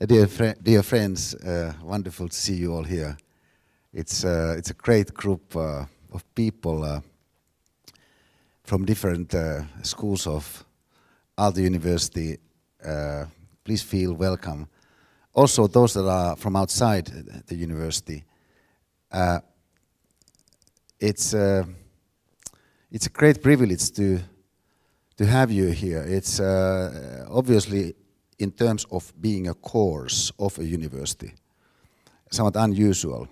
Dear friends, wonderful to see you all here. It's a great group of people from different schools of Aalto University. Please feel welcome. Also, those that are from outside the university. It's a great privilege to have you here. It's obviously, in terms of being a course of a university, somewhat unusual.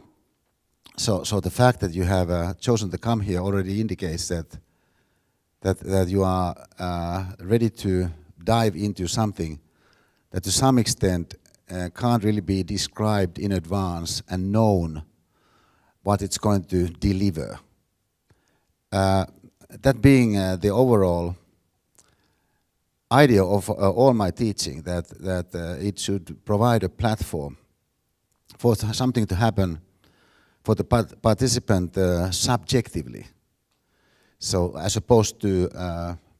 So the fact that you have chosen to come here already indicates that you are ready to dive into something that to some extent can't really be described in advance and known what it's going to deliver. That being the overall idea of all my teaching, that it should provide a platform for something to happen for the participant subjectively. So as opposed to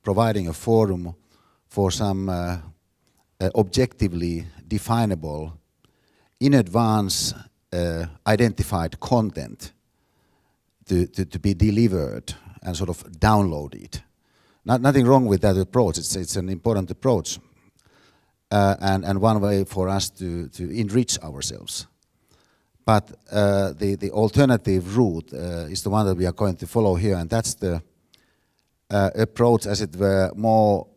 providing a forum for some objectively definable, in advance identified content to be delivered and sort of downloaded. Nothing wrong with that approach. It's an important approach, and one way for us to enrich ourselves. But the alternative route is the one that we are going to follow here, and that's the approach, as it were, more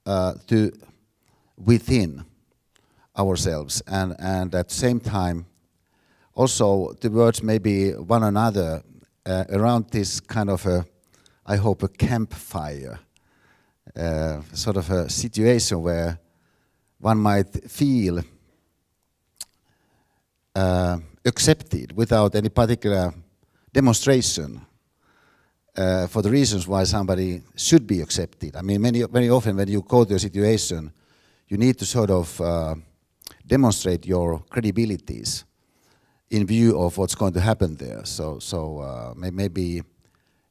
to within ourselves, and at the same time also towards maybe one another around this kind of I hope a campfire, sort of a situation where one might feel accepted without any particular demonstration for the reasons why somebody should be accepted. I mean, very often when you go to a situation, you need to sort of demonstrate your credibilities in view of what's going to happen there. So maybe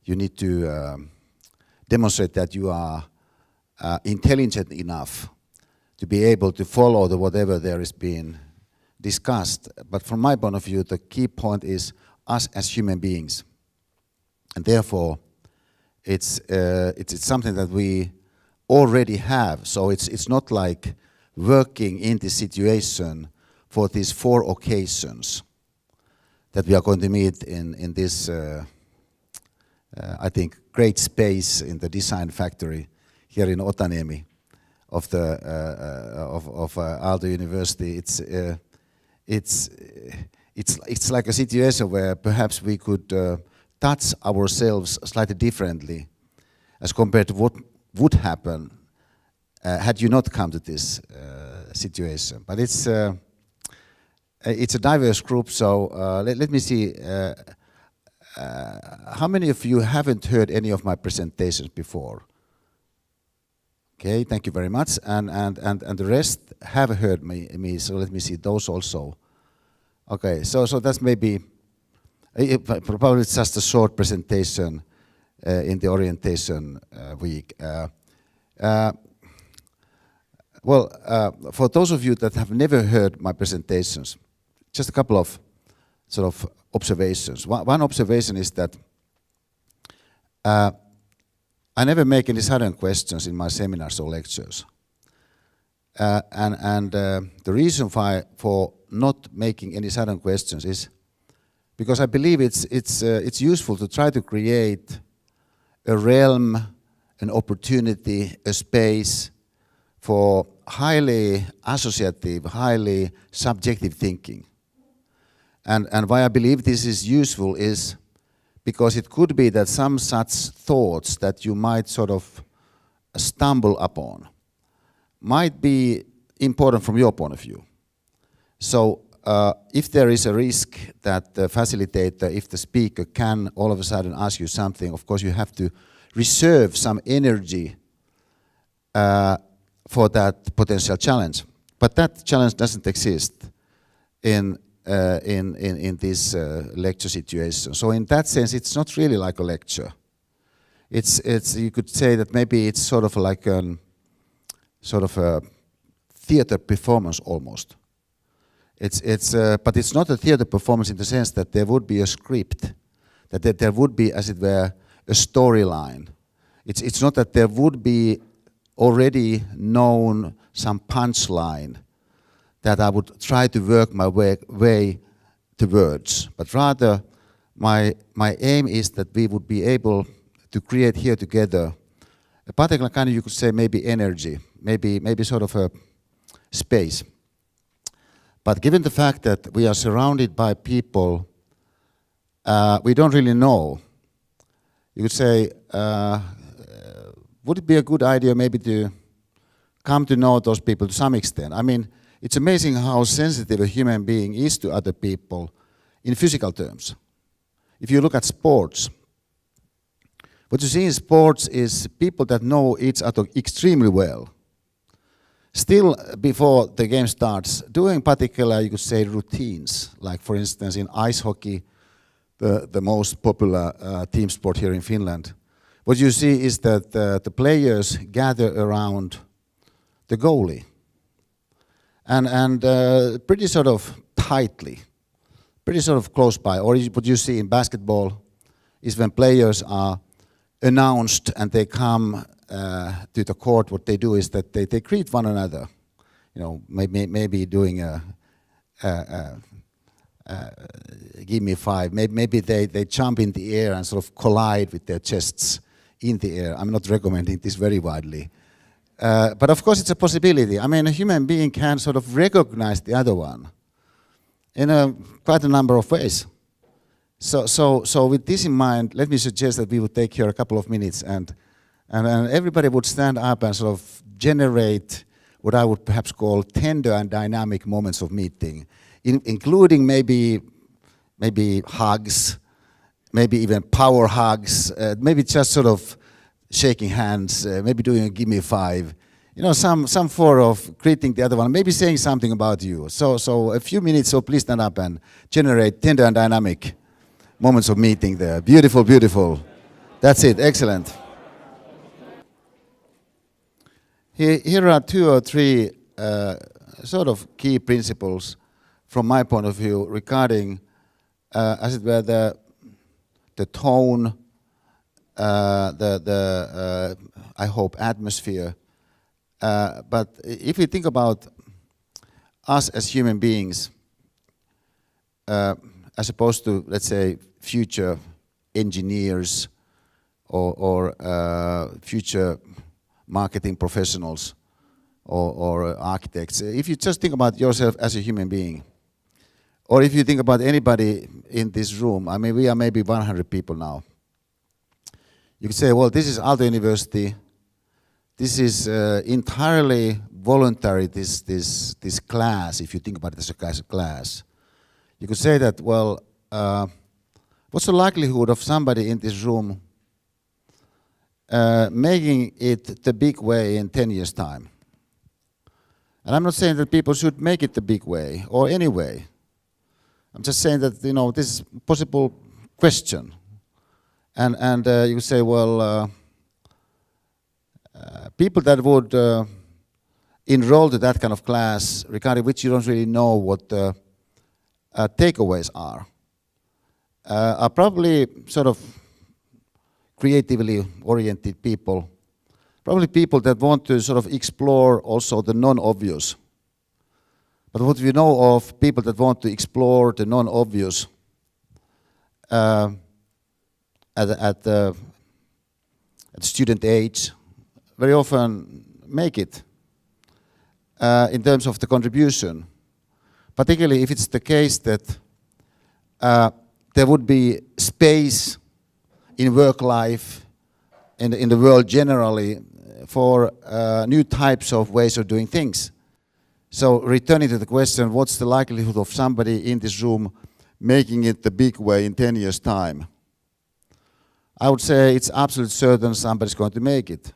you need to demonstrate that you are intelligent enough to be able to follow whatever there is being discussed. But from my point of view, the key point is us as human beings, and therefore it's something that we already have. So it's not like working in this situation for these 4 occasions that we are going to meet in this I think great space in the design factory here in Otaniemi of the of Aalto University. It's like a situation where perhaps we could touch ourselves slightly differently as compared to what would happen had you not come to this situation. But it's a diverse group, so let me see. How many of you haven't heard any of my presentations before? Okay, thank you very much. And the rest have heard me, so let me see those also. Okay, so that's maybe, probably it's just a short presentation in the orientation week. For those of you that have never heard my presentations, just a couple of sort of observations. One observation is that I never make any sudden questions in my seminars or lectures. And the reason for not making any sudden questions is because I believe it's useful to try to create a realm, an opportunity, a space for highly associative, highly subjective thinking. And why I believe this is useful is because it could be that some such thoughts that you might sort of stumble upon might be important from your point of view. So if there is a risk that the facilitator, if the speaker can all of a sudden ask you something, of course you have to reserve some energy for that potential challenge. But that challenge doesn't exist in this lecture situation. So in that sense, it's not really like a lecture. It's you could say that maybe it's sort of like a theater performance almost. But it's not a theater performance in the sense that there would be a script, that there would be, as it were, a storyline. It's not that there would be already known some punchline that I would try to work my way towards, but rather my aim is that we would be able to create here together a particular kind of, you could say, maybe energy, maybe sort of a space. But given the fact that we are surrounded by people we don't really know, you could say, would it be a good idea maybe to come to know those people to some extent? I mean, it's amazing how sensitive a human being is to other people in physical terms. If you look at sports, what you see in sports is people that know each other extremely well. Still, before the game starts, doing particular, you could say, routines, like for instance in ice hockey, the most popular team sport here in Finland, what you see is that the players gather around the goalie and pretty sort of tightly, pretty sort of close by. Or what you see in basketball is when players are announced and they come to the court, what they do is that they greet one another. You know, maybe doing a give me five. Maybe they jump in the air and sort of collide with their chests in the air. I'm not recommending this very widely. But of course it's a possibility. I mean, a human being can sort of recognize the other one in quite a number of ways. So with this in mind, let me suggest that we would take here a couple of minutes and everybody would stand up and sort of generate what I would perhaps call tender and dynamic moments of meeting, including maybe hugs, maybe even power hugs, maybe just sort of shaking hands, maybe doing a give me five, you know, some form of greeting the other one, maybe saying something about you. So a few minutes, so please stand up and generate tender and dynamic moments of meeting there. Beautiful, beautiful. That's it, excellent. Here are two or three sort of key principles from my point of view regarding, as it were, the tone, I hope, atmosphere. But if we think about us as human beings, as opposed to, let's say, future engineers or future marketing professionals or architects, if you just think about yourself as a human being, or if you think about anybody in this room, I mean, we are maybe 100 people now. You could say, well, this is Aalto University. This is entirely voluntary, this class, if you think about it as a class. You could say that, well, what's the likelihood of somebody in this room making it the big way in 10 years' time? And I'm not saying that people should make it the big way or any way. I'm just saying that, you know, this is a possible question. And you say, well, people that would enroll to that kind of class, regarding which you don't really know what the takeaways are probably sort of creatively oriented people, probably people that want to sort of explore also the non-obvious. But what we know of people that want to explore the non-obvious at student age, very often make it in terms of the contribution. Particularly if it's the case that there would be space in work life, in the world generally, for new types of ways of doing things. So returning to the question, what's the likelihood of somebody in this room making it the big way in 10 years' time? I would say it's absolutely certain somebody's going to make it.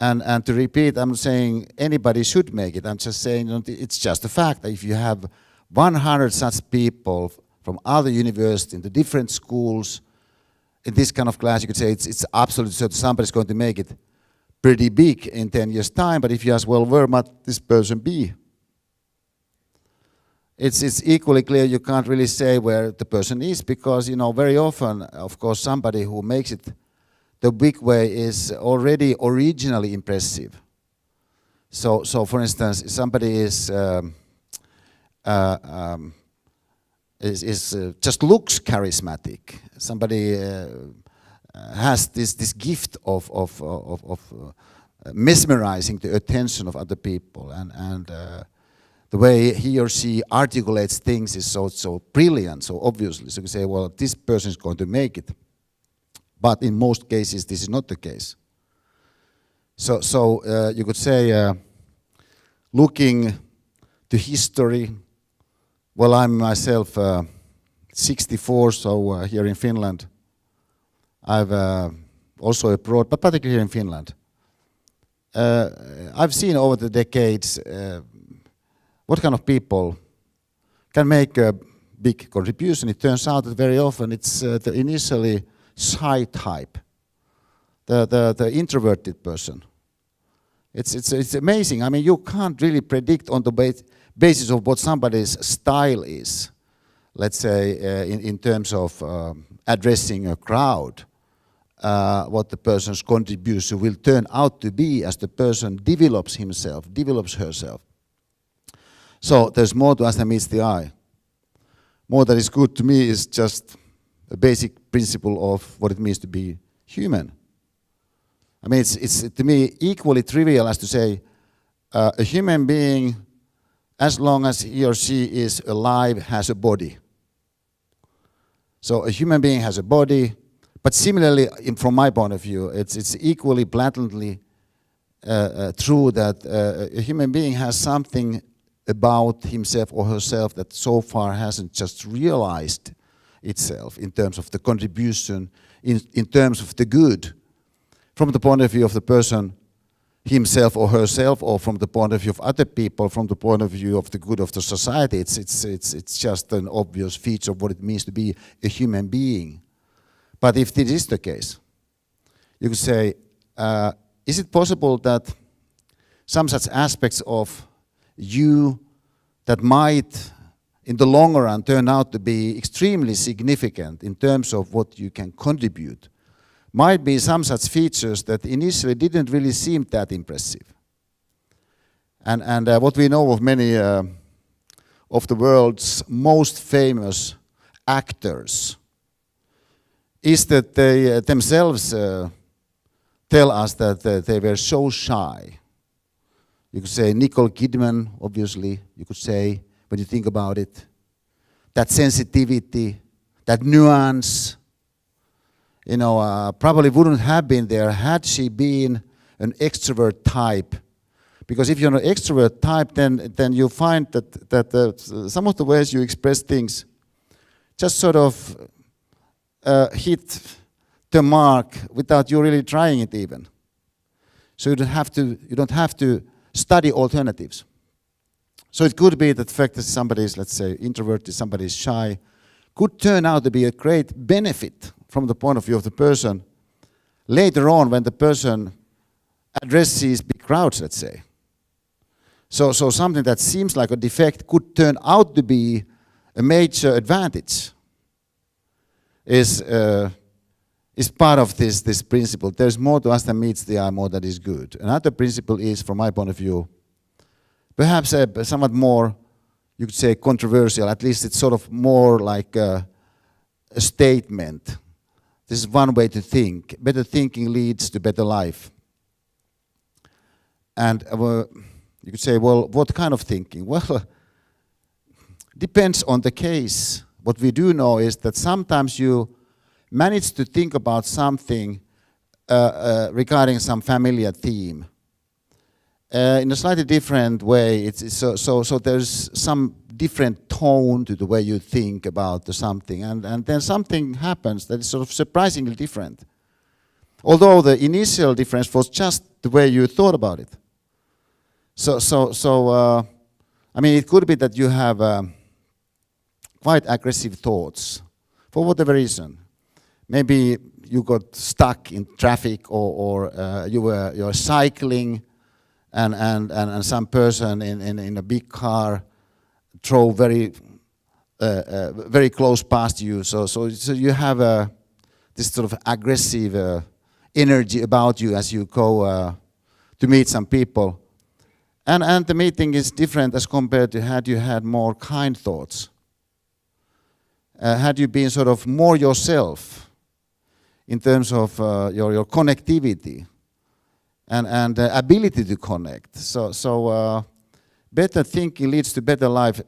And to repeat, I'm not saying anybody should make it. I'm just saying, you know, it's just a fact that if you have 100 such people from other universities, in the different schools, in this kind of class, you could say it's absolutely certain somebody's going to make it pretty big in 10 years' time. But if you ask, well, where might this person be? it's equally clear you can't really say where the person is, because very often, of course, somebody who makes it the big way is already originally impressive. So for instance, if somebody is just looks charismatic, somebody has this gift of mesmerizing the attention of other people, and the way he or she articulates things is so brilliant, so obviously. So you say, well, this person is going to make it. But in most cases, this is not the case. So you could say, looking to history, well, I'm myself 64, so here in Finland. I've also abroad, but particularly here in Finland. I've seen over the decades what kind of people can make a big contribution. It turns out that very often it's the initially shy type, the introverted person. It's amazing. I mean, you can't really predict on the basis of what somebody's style is, let's say, in terms of addressing a crowd, what the person's contribution will turn out to be as the person develops himself, develops herself. So there's more to us than meets the eye. More that is good to me is just a basic principle of what it means to be human. I mean, it's to me equally trivial as to say a human being, as long as he or she is alive, has a body. So a human being has a body, but similarly, from my point of view, it's equally blatantly true that a human being has something about himself or herself that so far hasn't just realized itself in terms of the contribution, in terms of the good, from the point of view of the person himself or herself, or from the point of view of other people, from the point of view of the good of the society. It's just an obvious feature of what it means to be a human being. But if this is the case, you could say, is it possible that some such aspects of you that might, in the long run, turn out to be extremely significant in terms of what you can contribute, might be some such features that initially didn't really seem that impressive? And what we know of many of the world's most famous actors is that they themselves tell us that they were so shy. You could say Nicole Kidman, obviously, you could say, when you think about it. That sensitivity, that nuance, probably wouldn't have been there had she been an extrovert type. Because if you're an extrovert type, then you find that some of the ways you express things just sort of hit the mark without you really trying it even. So you don't have to study alternatives. So it could be that the fact that somebody is, let's say, introverted, somebody is shy, could turn out to be a great benefit from the point of view of the person later on when the person addresses big crowds, let's say. So something that seems like a defect could turn out to be a major advantage is part of this principle. There's more to us than meets the eye, more that is good. Another principle is, from my point of view, perhaps somewhat more, you could say, controversial. At least it's sort of more like a statement. This is one way to think. Better thinking leads to better life. And you could say, well, what kind of thinking? Well, depends on the case. What we do know is that sometimes you manage to think about something regarding some familiar theme in a slightly different way. So there's some different tone to the way you think about something, and then something happens that is sort of surprisingly different. Although the initial difference was just the way you thought about it. I mean, it could be that you have quite aggressive thoughts for whatever reason. Maybe you got stuck in traffic, or you're cycling, and some person in a big car throw very close past you. So you have this sort of aggressive energy about you as you go to meet some people. And the meeting is different as compared to had you had more kind thoughts. Had you been sort of more yourself in terms of your connectivity and ability to connect. So better thinking leads to better life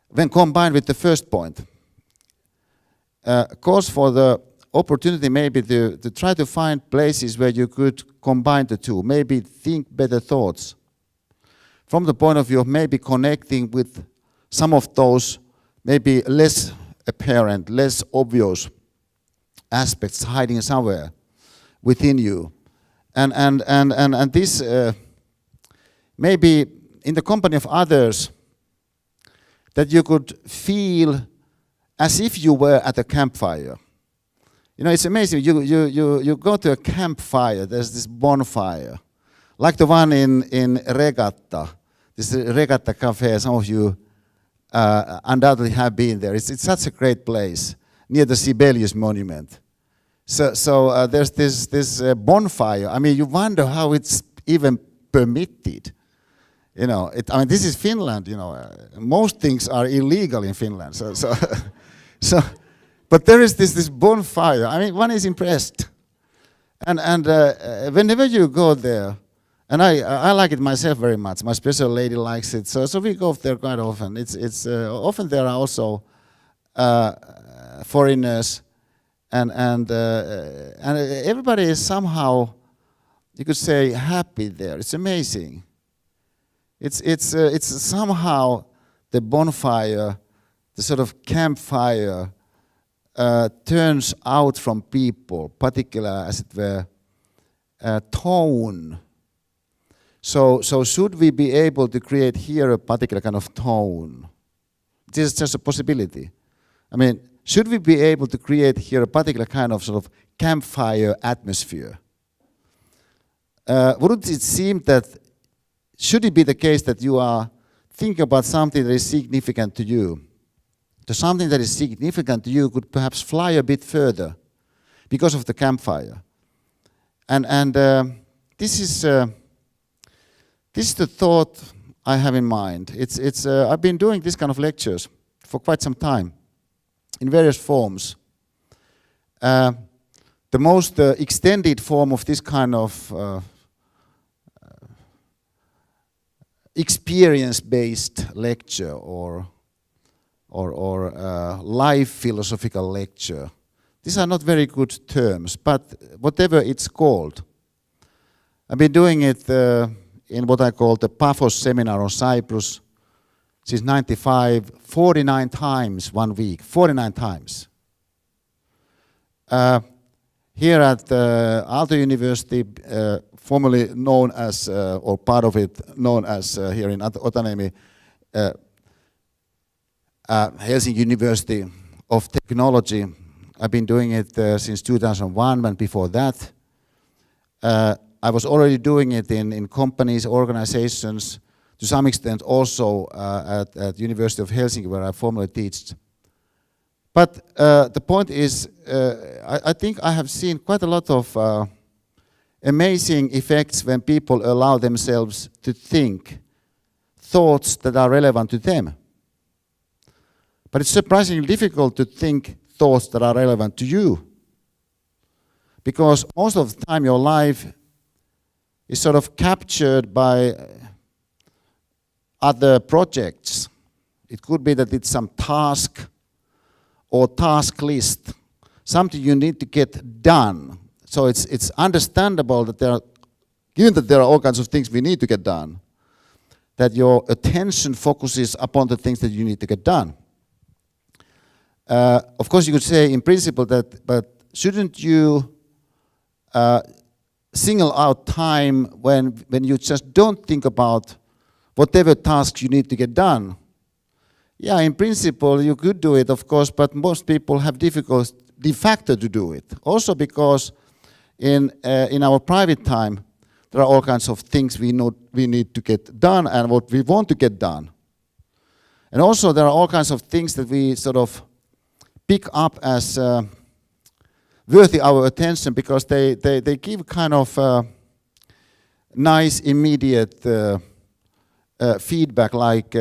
when combined with the first point. Calls for the opportunity maybe to try to find places where you could combine the two, maybe think better thoughts from the point of view of maybe connecting with some of those maybe less apparent, less obvious aspects hiding somewhere within you. And this maybe in the company of others, that you could feel as if you were at a campfire. You know, it's amazing. You go to a campfire. There's this bonfire, like the one in Regatta. This Regatta Cafe. Some of you undoubtedly have been there. It's such a great place near the Sibelius Monument. So there's this bonfire. I mean, you wonder how it's even permitted. You know, I mean, this is Finland. You know, most things are illegal in Finland. So, but there is this bonfire. I mean, one is impressed. And whenever you go there, and I like it myself very much. My special lady likes it, so we go there quite often. It's often there are also foreigners, and everybody is somehow, you could say, happy there. It's amazing. It's somehow the bonfire, the sort of campfire, turns out from people, particular as it were, tone. So should we be able to create here a particular kind of tone? This is just a possibility. I mean, should we be able to create here a particular kind of sort of campfire atmosphere? Wouldn't it seem that, should it be the case that you are thinking about something that is significant to you? So something that is significant to you could perhaps fly a bit further because of the campfire. And this is the thought I have in mind. I've been doing this kind of lectures for quite some time in various forms. The most extended form of this kind of experience-based lecture or live philosophical lecture. These are not very good terms, but whatever it's called. I've been doing it in what I call the Paphos seminar on Cyprus since '95, 49 times 1 week, 49 times. Here at Aalto University, formerly known as, or part of it known as here in Otaniemi, Helsinki University of Technology. I've been doing it since 2001, and before that, I was already doing it in companies, organizations, to some extent also at University of Helsinki, where I formerly taught. But the point is, I think I have seen quite a lot of amazing effects when people allow themselves to think thoughts that are relevant to them. But it's surprisingly difficult to think thoughts that are relevant to you. Because most of the time your life is sort of captured by other projects. It could be that it's some task or task list, something you need to get done. So it's understandable that given that there are all kinds of things we need to get done, that your attention focuses upon the things that you need to get done. Of course, you could say in principle that, but shouldn't you single out time when you just don't think about whatever tasks you need to get done? Yeah, in principle, you could do it, of course, but most people have difficulty de facto to do it. Also because in our private time, there are all kinds of things we need to get done and what we want to get done. And also there are all kinds of things that we sort of pick up as worthy our attention because they give kind of nice immediate feedback, like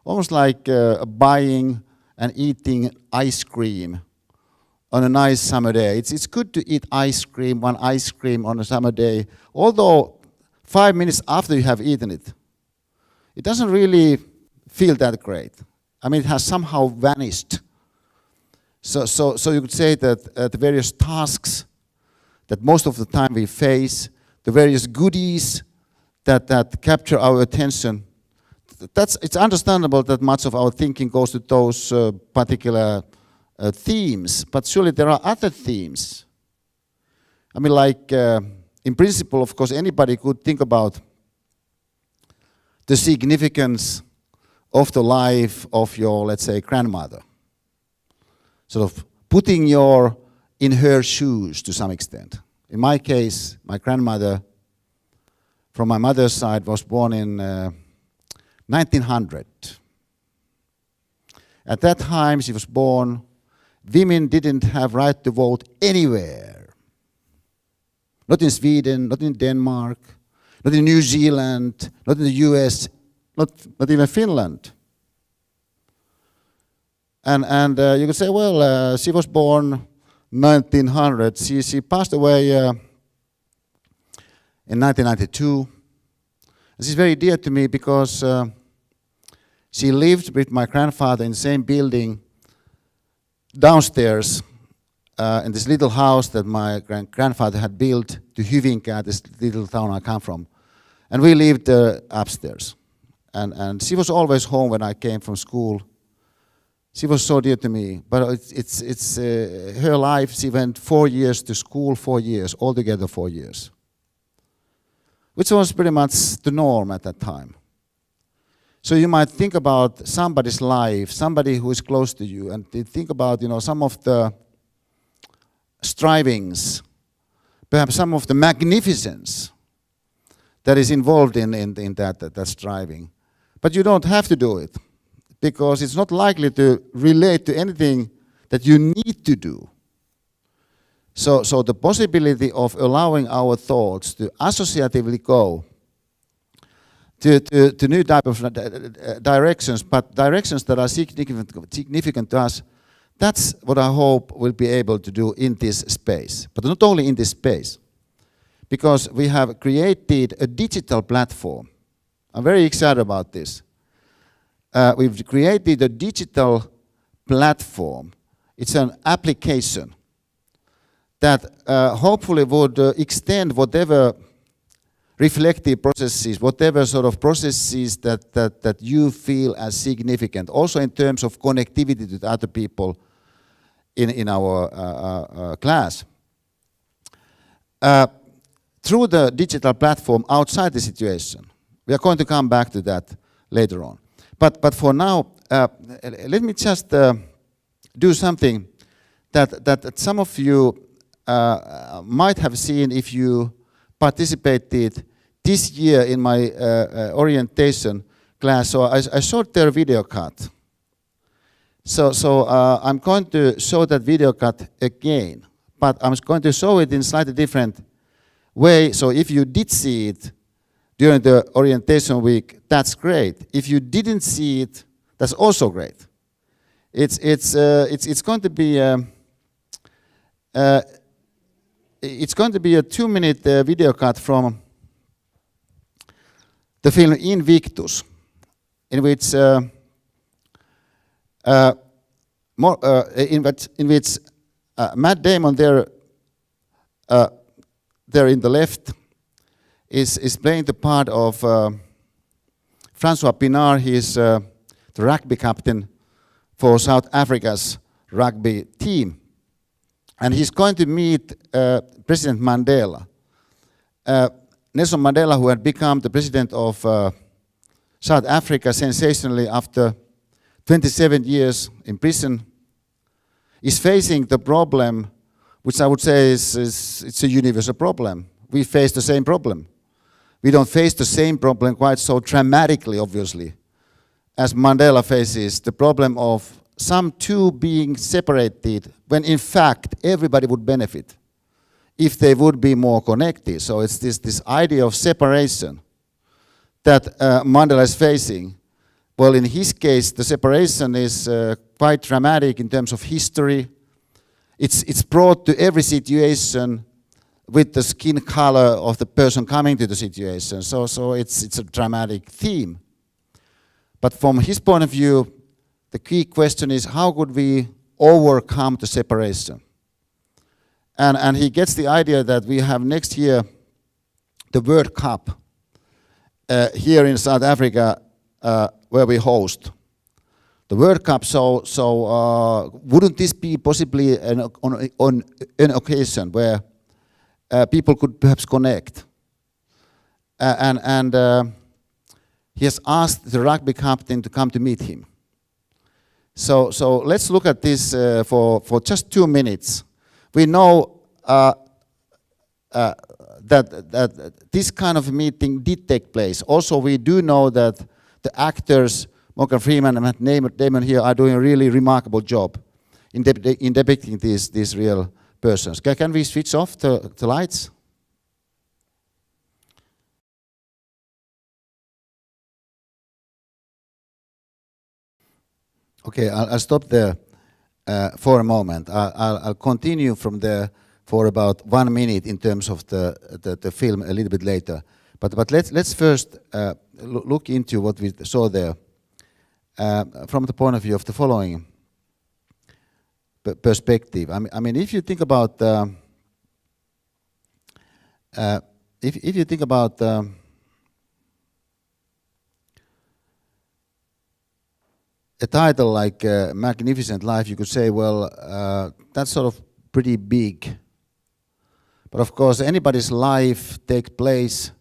almost like buying and eating ice cream on a nice summer day. It's good to eat ice cream on a summer day, although 5 minutes after you have eaten it, it doesn't really feel that great. I mean, it has somehow vanished. So you could say that the various tasks that most of the time we face, the various goodies that capture our attention, it's understandable that much of our thinking goes to those particular themes, but surely there are other themes. I mean, like, in principle, of course, anybody could think about the significance of the life of your, let's say, grandmother. Sort of putting in her shoes to some extent. In my case, my grandmother, from my mother's side, was born in 1900. At that time she was born, women didn't have right to vote anywhere. Not in Sweden, not in Denmark, not in New Zealand, not in the US, not even Finland. And you could say, well, she was born 1900. She passed away in 1992. This is very dear to me because she lived with my grandfather in the same building downstairs in this little house that my grandfather had built to Hyvinkää, this little town I come from. And we lived upstairs. And she was always home when I came from school. She was so dear to me. But it's her life, she went 4 years to school, 4 years, altogether 4 years. Which was pretty much the norm at that time. So you might think about somebody's life, somebody who is close to you, and think about, some of the strivings, perhaps some of the magnificence that is involved in that striving. But you don't have to do it, because it's not likely to relate to anything that you need to do. So the possibility of allowing our thoughts to associatively go to new type of directions, but directions that are significant to us, that's what I hope we'll be able to do in this space. But not only in this space, because we have created a digital platform. I'm very excited about this. We've created a digital platform. It's an application that hopefully would extend whatever reflective processes, whatever sort of processes that you feel as significant, also in terms of connectivity to other people in our class. Through the digital platform outside the situation. We are going to come back to that later on. But for now, let me just do something that some of you might have seen if you participated this year in my orientation class. So I showed their video cut. So I'm going to show that video cut again, but I'm going to show it in slightly different way. So if you did see it during the orientation week, that's great. If you didn't see it, that's also great. It's going to be it's going to be a 2-minute video cut from the film Invictus, in which Matt Damon there in the left is playing the part of Francois Pienaar. He is the rugby captain for South Africa's rugby team. And he's going to meet President Mandela. Nelson Mandela, who had become the president of South Africa sensationally after 27 years in prison, is facing the problem, which I would say it's a universal problem. We face the same problem. We don't face the same problem quite so dramatically, obviously, as Mandela faces the problem of some two being separated when in fact everybody would benefit if they would be more connected. So it's this idea of separation that Mandela is facing. Well, in his case, the separation is quite dramatic in terms of history. It's brought to every situation with the skin color of the person coming to the situation. So it's a dramatic theme. But from his point of view, the key question is how could we overcome the separation? And he gets the idea that we have next year the World Cup here in South Africa where we host the World Cup. So wouldn't this be possibly on an occasion where people could perhaps connect? And he has asked the rugby captain to come to meet him. So let's look at this for just 2 minutes. We know that this kind of meeting did take place. Also, we do know that the actors, Morgan Freeman and Damon here, are doing a really remarkable job in depicting these real persons. Can we switch off the lights? Okay, I'll stop there for a moment. I'll continue from there for about 1 minute in terms of the film a little bit later. But let's first look into what we saw there from the point of view of the following perspective. I mean, if you think about if you think about a title like Magnificent Life, you could say, well, that's sort of pretty big. But of course, anybody's life takes place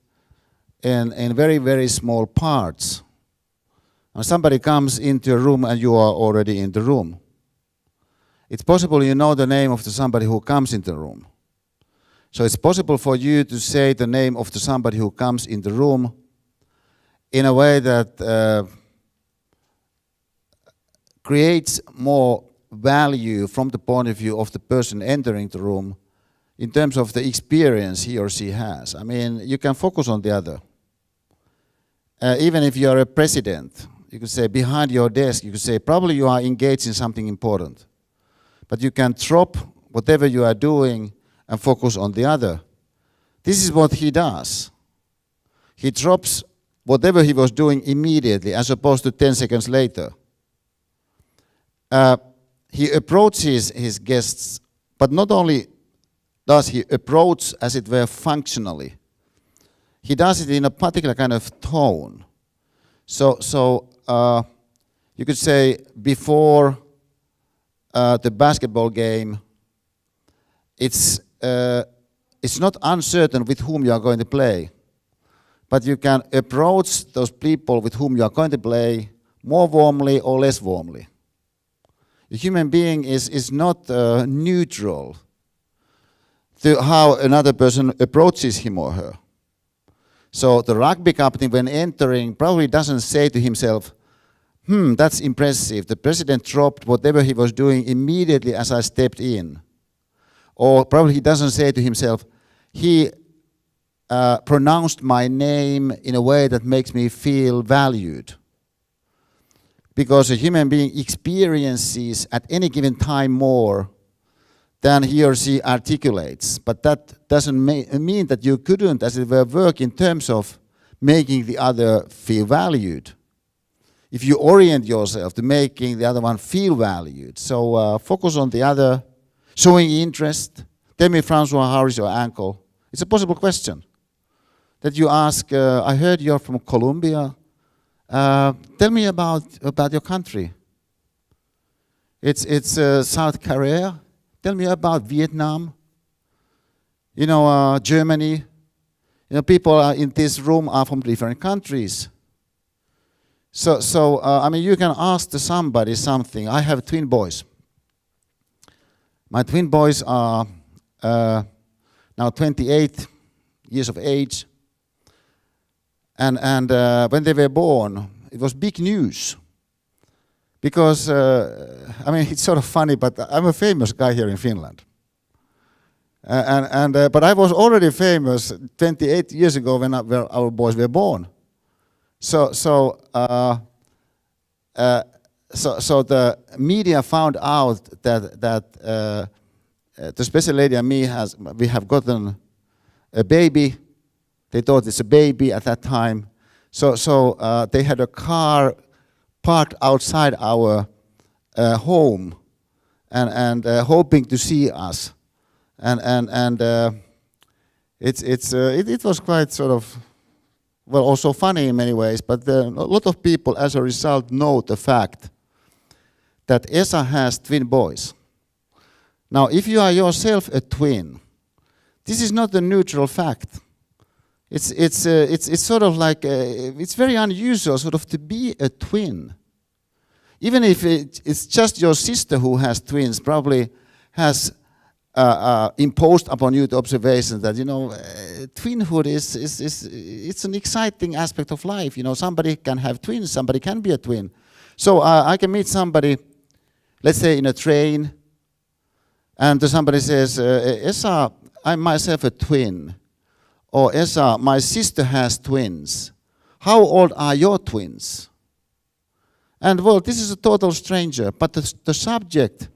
in very, very small parts. When somebody comes into a room and you are already in the room. It's possible you know the name of somebody who comes into the room. So it's possible for you to say the name of somebody who comes in the room in a way that creates more value from the point of view of the person entering the room in terms of the experience he or she has. I mean, you can focus on the other. Even if you are a president, you could say behind your desk, you could say probably you are engaged in something important. But you can drop whatever you are doing and focus on the other. This is what he does. He drops whatever he was doing immediately as opposed to 10 seconds later. He approaches his guests, but not only does he approach, as it were, functionally, he does it in a particular kind of tone. So you could say before the basketball game, it's not uncertain with whom you are going to play, but you can approach those people with whom you are going to play more warmly or less warmly. The human being is not neutral to how another person approaches him or her. So the rugby captain, when entering, probably doesn't say to himself, that's impressive. The president dropped whatever he was doing immediately as I stepped in. Or probably he doesn't say to himself, he pronounced my name in a way that makes me feel valued. Because a human being experiences at any given time more than he or she articulates. But that doesn't mean that you couldn't, as it were, work in terms of making the other feel valued. If you orient yourself to making the other one feel valued. So focus on the other, showing interest. Tell me, Francois, how is your ankle? It's a possible question that you ask, I heard you're from Colombia. Tell me about your country. It's South Korea. Tell me about Vietnam. You know, Germany. You know, people in this room are from different countries. So I mean, you can ask somebody something. I have twin boys. My twin boys are now 28 years of age. And when they were born, it was big news Because, I mean, it's sort of funny, but I'm a famous guy here in Finland. But I was already famous 28 years ago when our boys were born. So the media found out that the special lady and me we have gotten a baby. They thought it's a baby at that time. So they had a car parked outside our home and hoping to see us. It was quite sort of, well, also funny in many ways, but a lot of people as a result know the fact that Esa has twin boys. Now, if you are yourself a twin, this is not a neutral fact. It's sort of like, it's very unusual sort of to be a twin. Even if it's just your sister who has twins, probably has imposed upon you the observation that, twinhood it's an exciting aspect of life. Somebody can have twins, somebody can be a twin. So I can meet somebody, let's say in a train, and somebody says, Esa, I'm myself a twin. Or Esa, my sister has twins. How old are your twins? And well, this is a total stranger, but the subject,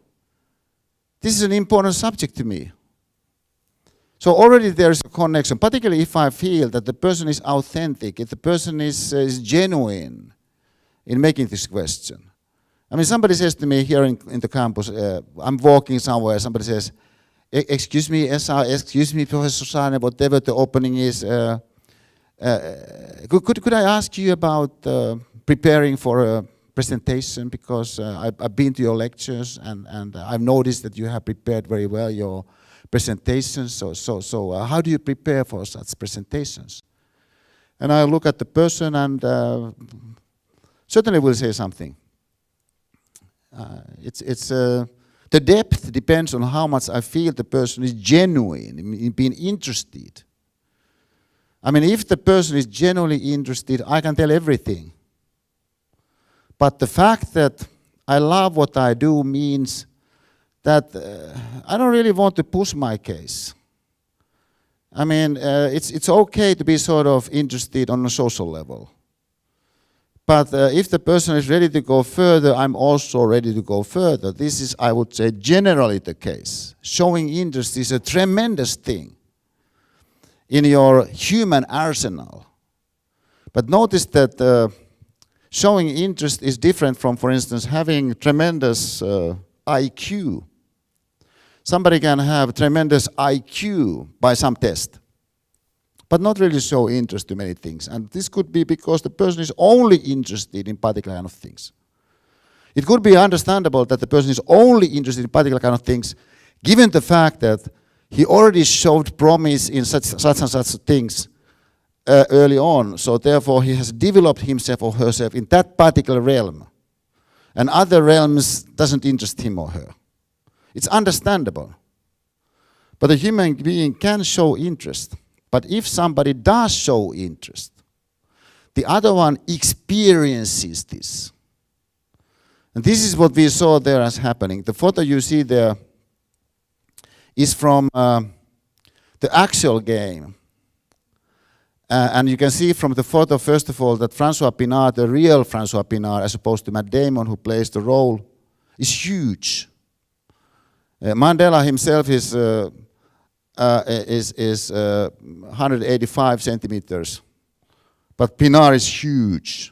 this is an important subject to me. So already there is a connection, particularly if I feel that the person is authentic, if the person is genuine in making this question. I mean, somebody says to me here in the campus, I'm walking somewhere, somebody says, excuse me, Esa, excuse me, Professor Saarinen, whatever the opening is, could I ask you about preparing for a presentation, because I've been to your lectures and I've noticed that you have prepared very well your presentations. So how do you prepare for such presentations? And I look at the person and certainly will say something. The depth depends on how much I feel the person is genuine in being interested. I mean, if the person is genuinely interested, I can tell everything. But the fact that I love what I do means that I don't really want to push my case. I mean, it's okay to be sort of interested on a social level. But if the person is ready to go further, I'm also ready to go further. This is, I would say, generally the case. Showing interest is a tremendous thing in your human arsenal. But notice that showing interest is different from, for instance, having tremendous IQ. Somebody can have tremendous IQ by some test, but not really show interest to many things. And this could be because the person is only interested in particular kind of things. It could be understandable that the person is only interested in particular kind of things, given the fact that he already showed promise in such and such things early on. So therefore he has developed himself or herself in that particular realm. And other realms doesn't interest him or her. It's understandable. But a human being can show interest. But if somebody does show interest, the other one experiences this. And this is what we saw there as happening. The photo you see there is from the actual game. And you can see from the photo, first of all, that Francois Pienaar, the real Francois Pienaar, as opposed to Damon, who plays the role, is huge. Mandela himself is 185 centimeters, but Pienaar is huge.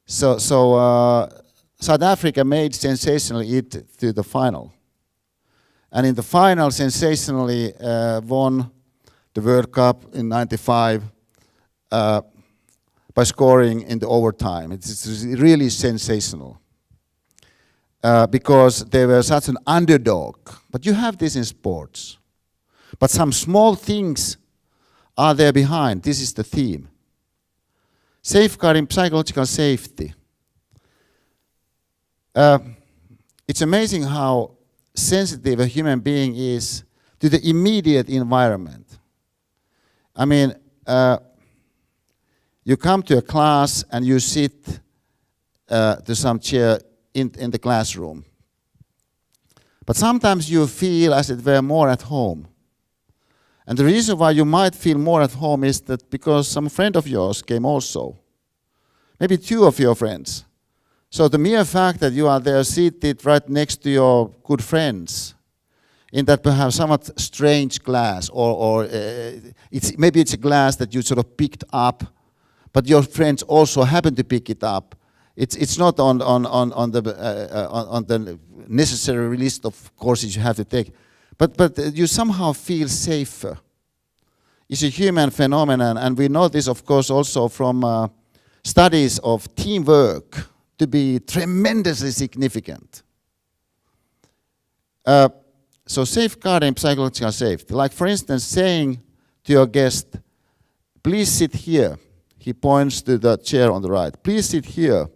So South Africa made sensationally it to the final. And in the final, sensationally won the World Cup in '95 by scoring in the overtime. It's really sensational. Because they were such an underdog. But you have this in sports. But some small things are there behind. This is the theme. Safeguarding psychological safety. It's amazing how sensitive a human being is to the immediate environment. I mean, you come to a class and you sit to some chair in the classroom. But sometimes you feel as it were more at home. And the reason why you might feel more at home is that because some friend of yours came also. Maybe two of your friends. So the mere fact that you are there seated right next to your good friends in that perhaps somewhat strange glass, or maybe it's a glass that you sort of picked up, but your friends also happen to pick it up. It's not on the necessary list of courses you have to take, but you somehow feel safer. It's a human phenomenon, and we know this, of course, also from studies of teamwork to be tremendously significant. So safeguarding psychological safety, like for instance saying to your guest, please sit here. He points to the chair on the right. Please sit here.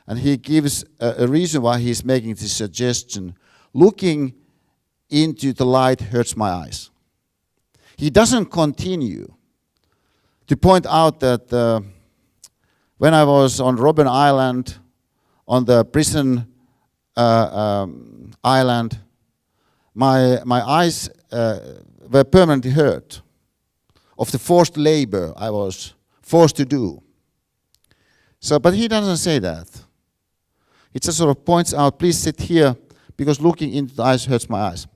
And he gives a reason why he's making this suggestion. Looking into the light hurts my eyes. He doesn't continue to point out that when I was on Robben Island, on the prison island, my eyes were permanently hurt of the forced labor I was forced to do. So, but he doesn't say that. He just sort of points out, please sit here, because looking into the eyes hurts my eyes.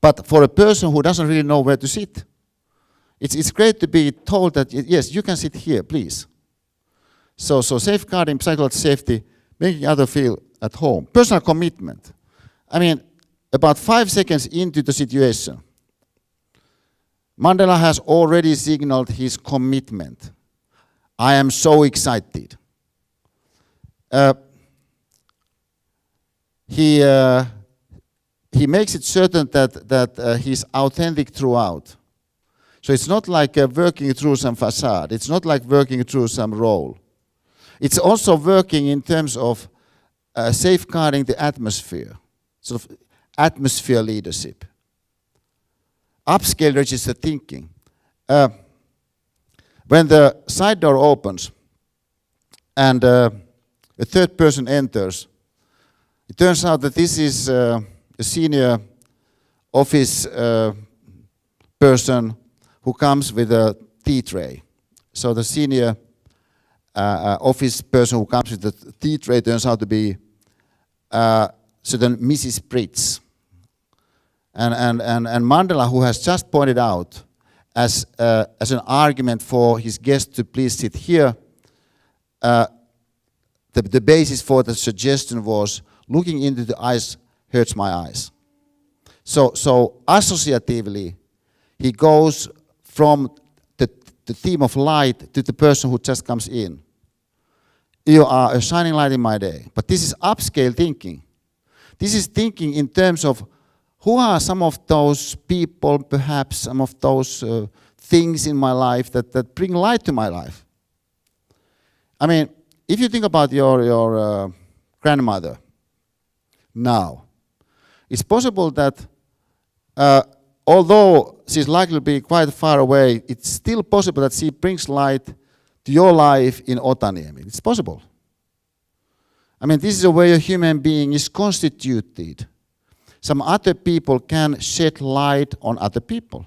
But for a person who doesn't really know where to sit, it's great to be told that, yes, you can sit here, please. So safeguarding psychological safety, making others feel at home. Personal commitment. I mean, about 5 seconds into the situation, Mandela has already signaled his commitment. I am so excited. He makes it certain that he's authentic throughout. So it's not like working through some facade. It's not like working through some role. It's also working in terms of safeguarding the atmosphere, sort of atmosphere leadership. Upscale registered thinking. When the side door opens and a third person enters, it turns out that this is a senior office person who comes with a tea tray. So the senior office person who comes with the tea tray turns out to be certain Mrs. Pritz. And Mandela, who has just pointed out as an argument for his guest to please sit here, the basis for the suggestion was looking into the eyes hurts my eyes. So associatively, he goes from the theme of light to the person who just comes in. You are a shining light in my day. But this is upscale thinking. This is thinking in terms of who are some of those people, perhaps some of those things in my life that bring light to my life. I mean, if you think about your grandmother now, it's possible that although she's likely to be quite far away, it's still possible that she brings light to your life in Otaniemi. It's possible. I mean, this is a way a human being is constituted. Some other people can shed light on other people.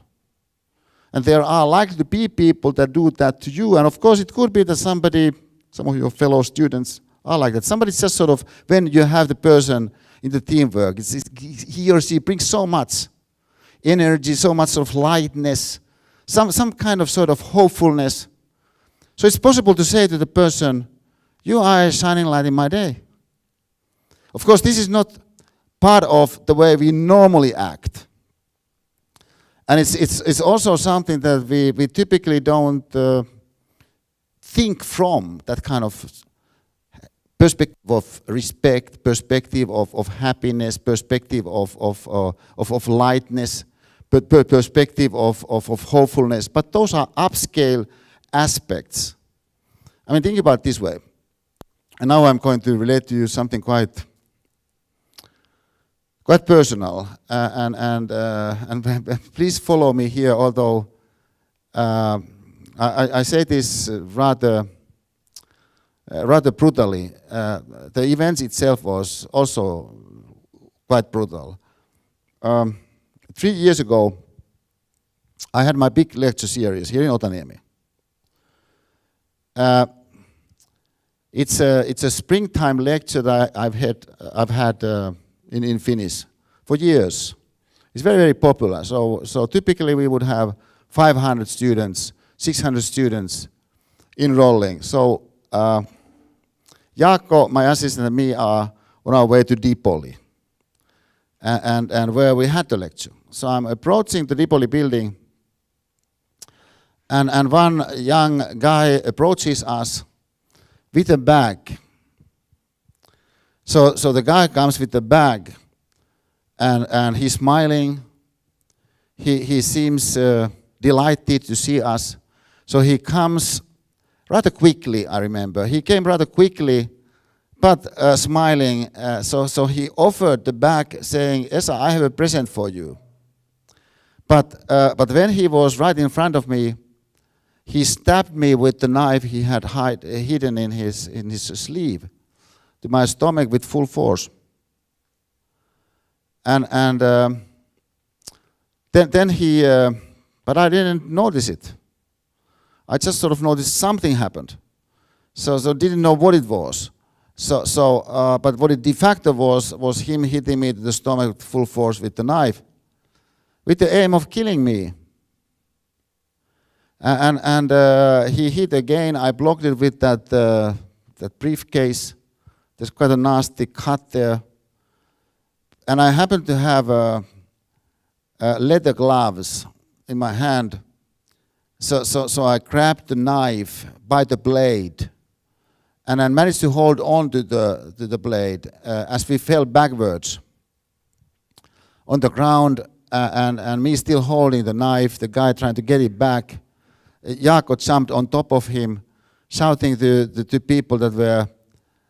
And there are likely to be people that do that to you. And of course, it could be that somebody, some of your fellow students are like that. Somebody just sort of, when you have the person in the teamwork, he or she brings so much energy, so much sort of lightness, some kind of sort of hopefulness. So it's possible to say to the person, you are a shining light in my day. Of course, this is not part of the way we normally act. And it's also something that we typically don't think from, that kind of perspective of respect, perspective of happiness, perspective of lightness, perspective of hopefulness. But those are upscale aspects. I mean, think about it this way. And now I'm going to relate to you something quite personal, and please follow me here. Although I say this rather rather brutally. The event itself was also quite brutal. 3 years ago, I had my big lecture series here in Otaniemi. It's a springtime lecture that I've had in Finnish for years. It's very, very popular. So typically we would have 500 students, 600 students enrolling. So Jaakko, my assistant, and me are on our way to Dipoli, and where we had the lecture. So I'm approaching the Dipoli building, and one young guy approaches us with a bag. So the guy comes with the bag, and he's smiling. He seems delighted to see us. So he comes rather quickly, I remember. He came rather quickly, but smiling. So he offered the bag, saying, "Esa, I have a present for you." But when he was right in front of me, he stabbed me with the knife he had hidden in his sleeve to my stomach with full force. And then he, but I didn't notice it. I just sort of noticed something happened. So didn't know what it was. But what it de facto was him hitting me to the stomach with full force with the knife, with the aim of killing me. And he hit again. I blocked it with that briefcase. There's quite a nasty cut there. And I happened to have leather gloves in my hand. So I grabbed the knife by the blade, and I managed to hold on to the blade as we fell backwards on the ground, and me still holding the knife, the guy trying to get it back. Jaakko jumped on top of him, shouting to the two people that were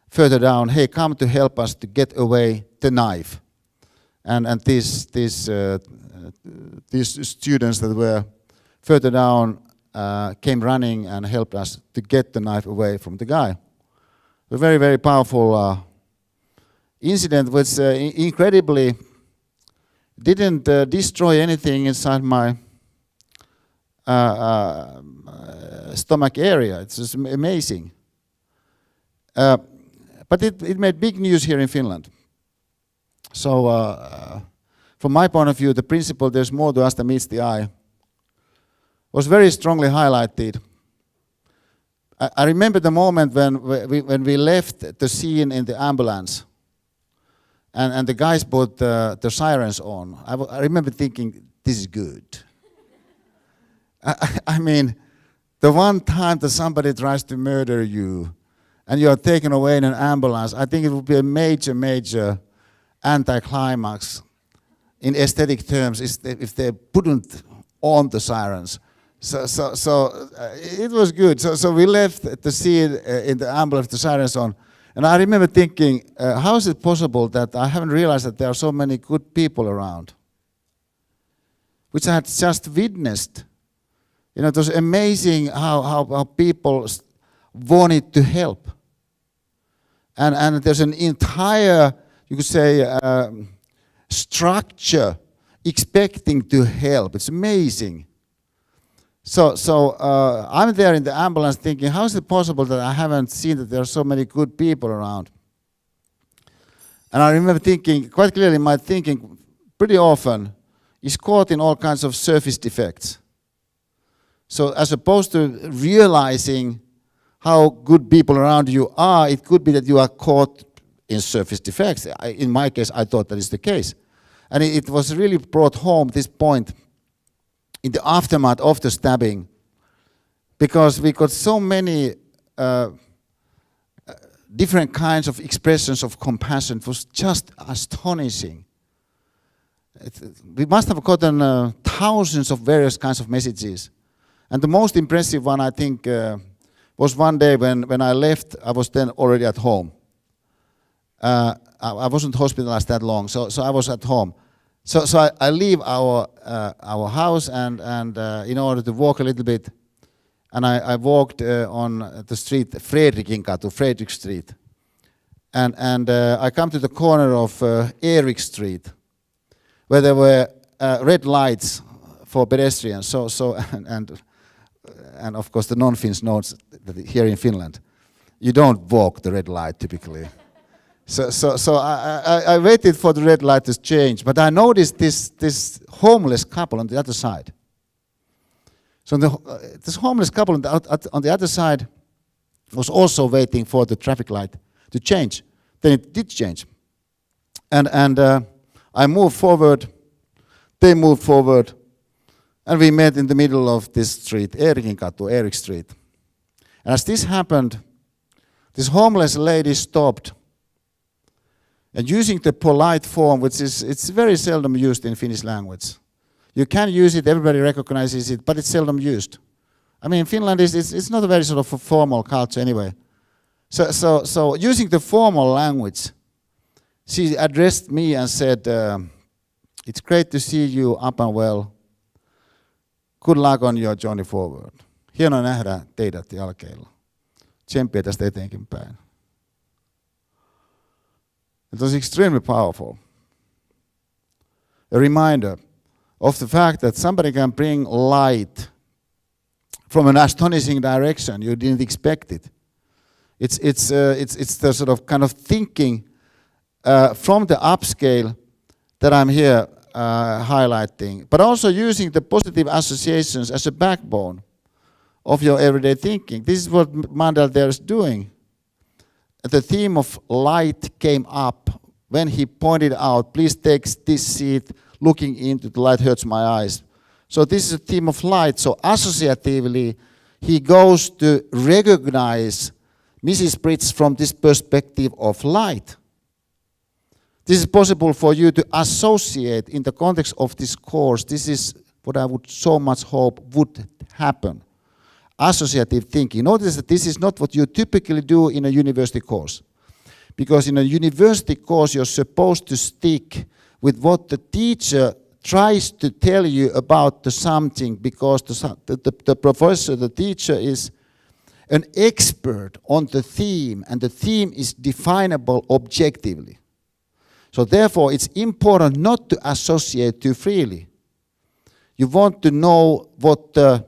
further down, "Hey, come to help us to get away the knife." And these students that were further down came running and helped us to get the knife away from the guy. A very, very powerful incident, which incredibly didn't destroy anything inside my stomach area. It's just amazing. But it made big news here in Finland. So from my point of view, the principle "there's more to us than meets the eye" was very strongly highlighted. I remember the moment when we left the scene in the ambulance, and the guys put the sirens on. I remember thinking, this is good. I mean, the one time that somebody tries to murder you and you are taken away in an ambulance, I think it would be a major, major anticlimax in aesthetic terms if they putn't on the sirens. So it was good. So we left the scene in the ambulance, the sirens on. And I remember thinking, how is it possible that I haven't realized that there are so many good people around? Which I had just witnessed. You know, it was amazing how people wanted to help. And there's an entire, you could say, structure expecting to help. It's amazing. So I'm there in the ambulance thinking, how is it possible that I haven't seen that there are so many good people around? And I remember thinking, quite clearly my thinking pretty often is caught in all kinds of surface defects. So as opposed to realizing how good people around you are, it could be that you are caught in surface defects. In my case, I thought that is the case. And it was really brought home, this point, in the aftermath of the stabbing, because we got so many different kinds of expressions of compassion. It was just astonishing. We must have gotten thousands of various kinds of messages. And the most impressive one, I think, was one day when I left. I was then already at home. I wasn't hospitalized that long, so I was at home. So I leave our house and in order to walk a little bit, And I walked on the street, Fredrik Street. And I come to the corner of Erik Street, where there were red lights for pedestrians. And of course the non-Finns knows that here in Finland, you don't walk the red light typically. So I waited for the red light to change, but I noticed this homeless couple on the other side. So this homeless couple on the other side was also waiting for the traffic light to change. Then it did change. And I moved forward, they moved forward, and we met in the middle of this street, Erik Street. And as this happened, this homeless lady stopped. And using the polite form, which it's very seldom used in Finnish language. You can use it, everybody recognizes it, but it's seldom used. I mean, Finland it's not a very sort of a formal culture anyway. So using the formal language, she addressed me and said, it's great to see you up and well. Good luck on your journey forward. Hienoa nähdä teidät jalkeilla. Tsemppiä tästä eteenkin päin. It was extremely powerful. A reminder of the fact that somebody can bring light from an astonishing direction. You didn't expect it. It's the sort of kind of thinking from the upscale that I'm here highlighting, but also using the positive associations as a backbone of your everyday thinking. This is what Mandela there is doing. The theme of light came up when he pointed out, please take this seat, looking into the light hurts my eyes. So this is a theme of light. So associatively, he goes to recognize Mrs. Brits from this perspective of light. This is possible for you to associate in the context of this course. This is what I would so much hope would happen. Associative thinking. Notice that this is not what you typically do in a university course. Because in a university course, you're supposed to stick with what the teacher tries to tell you about the something, because the professor, the teacher, is an expert on the theme, and the theme is definable objectively. So therefore, it's important not to associate too freely. You want to know what the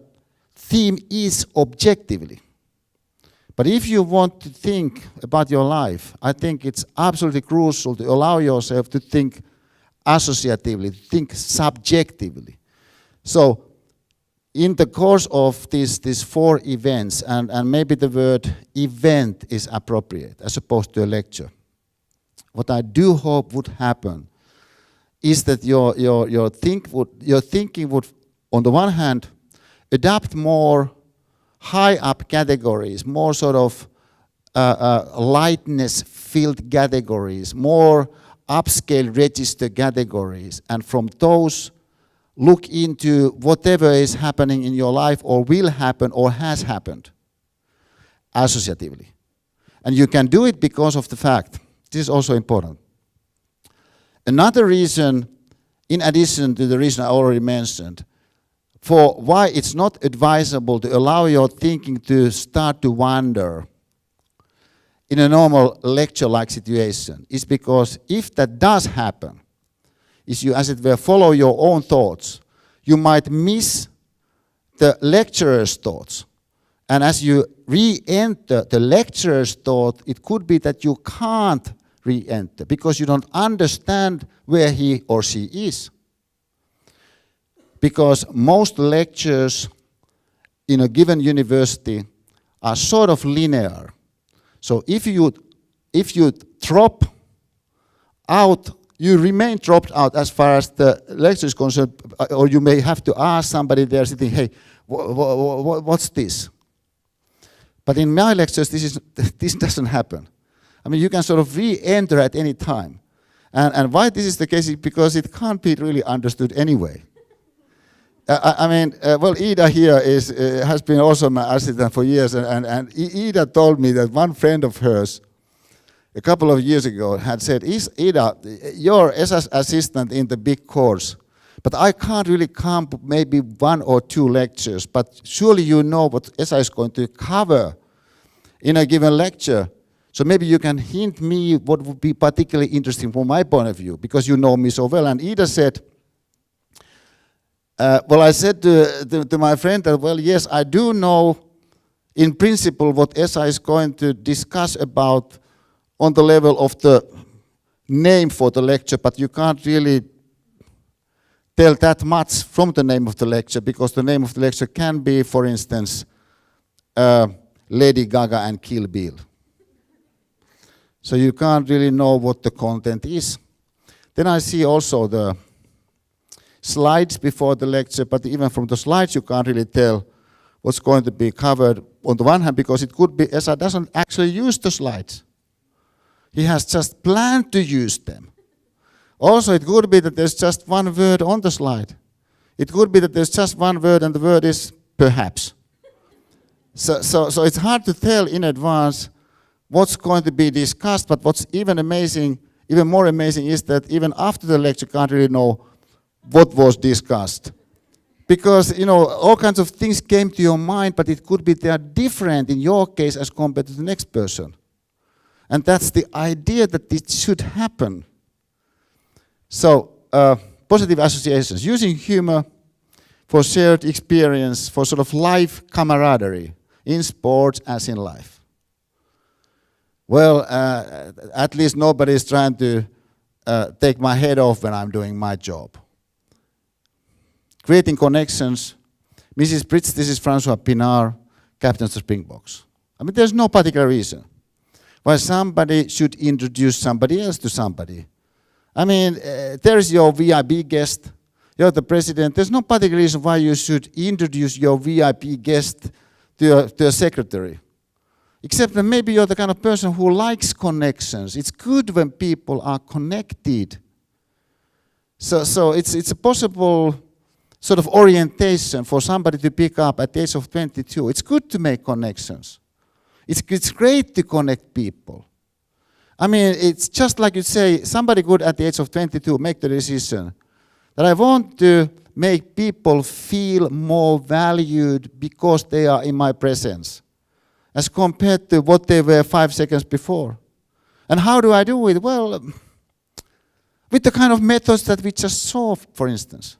theme is objectively. But if you want to think about your life, I think it's absolutely crucial to allow yourself to think associatively, think subjectively. So in the course of these 4 events, and maybe the word event is appropriate as opposed to a lecture, what I do hope would happen is that your thinking would, on the one hand, adapt more high-up categories, more sort of lightness-filled categories, more upscale register categories, and from those look into whatever is happening in your life or will happen or has happened associatively. And you can do it because of the fact, this is also important. Another reason, in addition to the reason I already mentioned, for why it's not advisable to allow your thinking to start to wander in a normal lecture-like situation is because if that does happen, is you, as it were, follow your own thoughts, you might miss the lecturer's thoughts. And as you re-enter the lecturer's thought, it could be that you can't re-enter because you don't understand where he or she is. Because most lectures in a given university are sort of linear. So if you drop out, you remain dropped out as far as the lecture is concerned, or you may have to ask somebody there sitting, hey, what's this? But in my lectures, this doesn't happen. I mean, you can sort of re-enter at any time. And why this is the case is because it can't be really understood anyway. Well, Ida here has been also my assistant for years, and Ida told me that one friend of hers, a couple of years ago, had said, Ida, you're Esa's assistant in the big course, But I can't really come maybe 1 or 2 lectures, but surely you know what Esa is going to cover in a given lecture. So maybe you can hint me what would be particularly interesting from my point of view, because you know me so well. And Ida said, well, I said to my friend that, well, yes, I do know in principle what Esa is going to discuss about on the level of the name for the lecture, but you can't really tell that much from the name of the lecture, because the name of the lecture can be, for instance, Lady Gaga and Kill Bill. So you can't really know what the content is. Then I see also the slides before the lecture, but even from the slides you can't really tell what's going to be covered on the one hand, because it could be Esa doesn't actually use the slides. He has just planned to use them. Also, it could be that there's just one word on the slide. It could be that there's just one word and the word is perhaps. So it's hard to tell in advance what's going to be discussed, but what's even more amazing is that even after the lecture you can't really know what was discussed. Because, all kinds of things came to your mind, but it could be they are different in your case as compared to the next person. And that's the idea that it should happen. So, positive associations, using humor for shared experience, for sort of life camaraderie, in sports as in life. Well, at least nobody is trying to take my head off when I'm doing my job. Creating connections. Mrs. Pritz, this is Francois Pienaar, Captain of the Springboks. I mean, there's no particular reason why somebody should introduce somebody else to somebody. I mean, there's your VIP guest, you're the president. There's no particular reason why you should introduce your VIP guest to a secretary. Except that maybe you're the kind of person who likes connections. It's good when people are connected. So it's a possible sort of orientation for somebody to pick up at the age of 22. It's good to make connections. It's great to connect people. I mean, it's just like you say, somebody could at the age of 22 make the decision that I want to make people feel more valued because they are in my presence, as compared to what they were 5 seconds before. And how do I do it? Well, with the kind of methods that we just saw, for instance.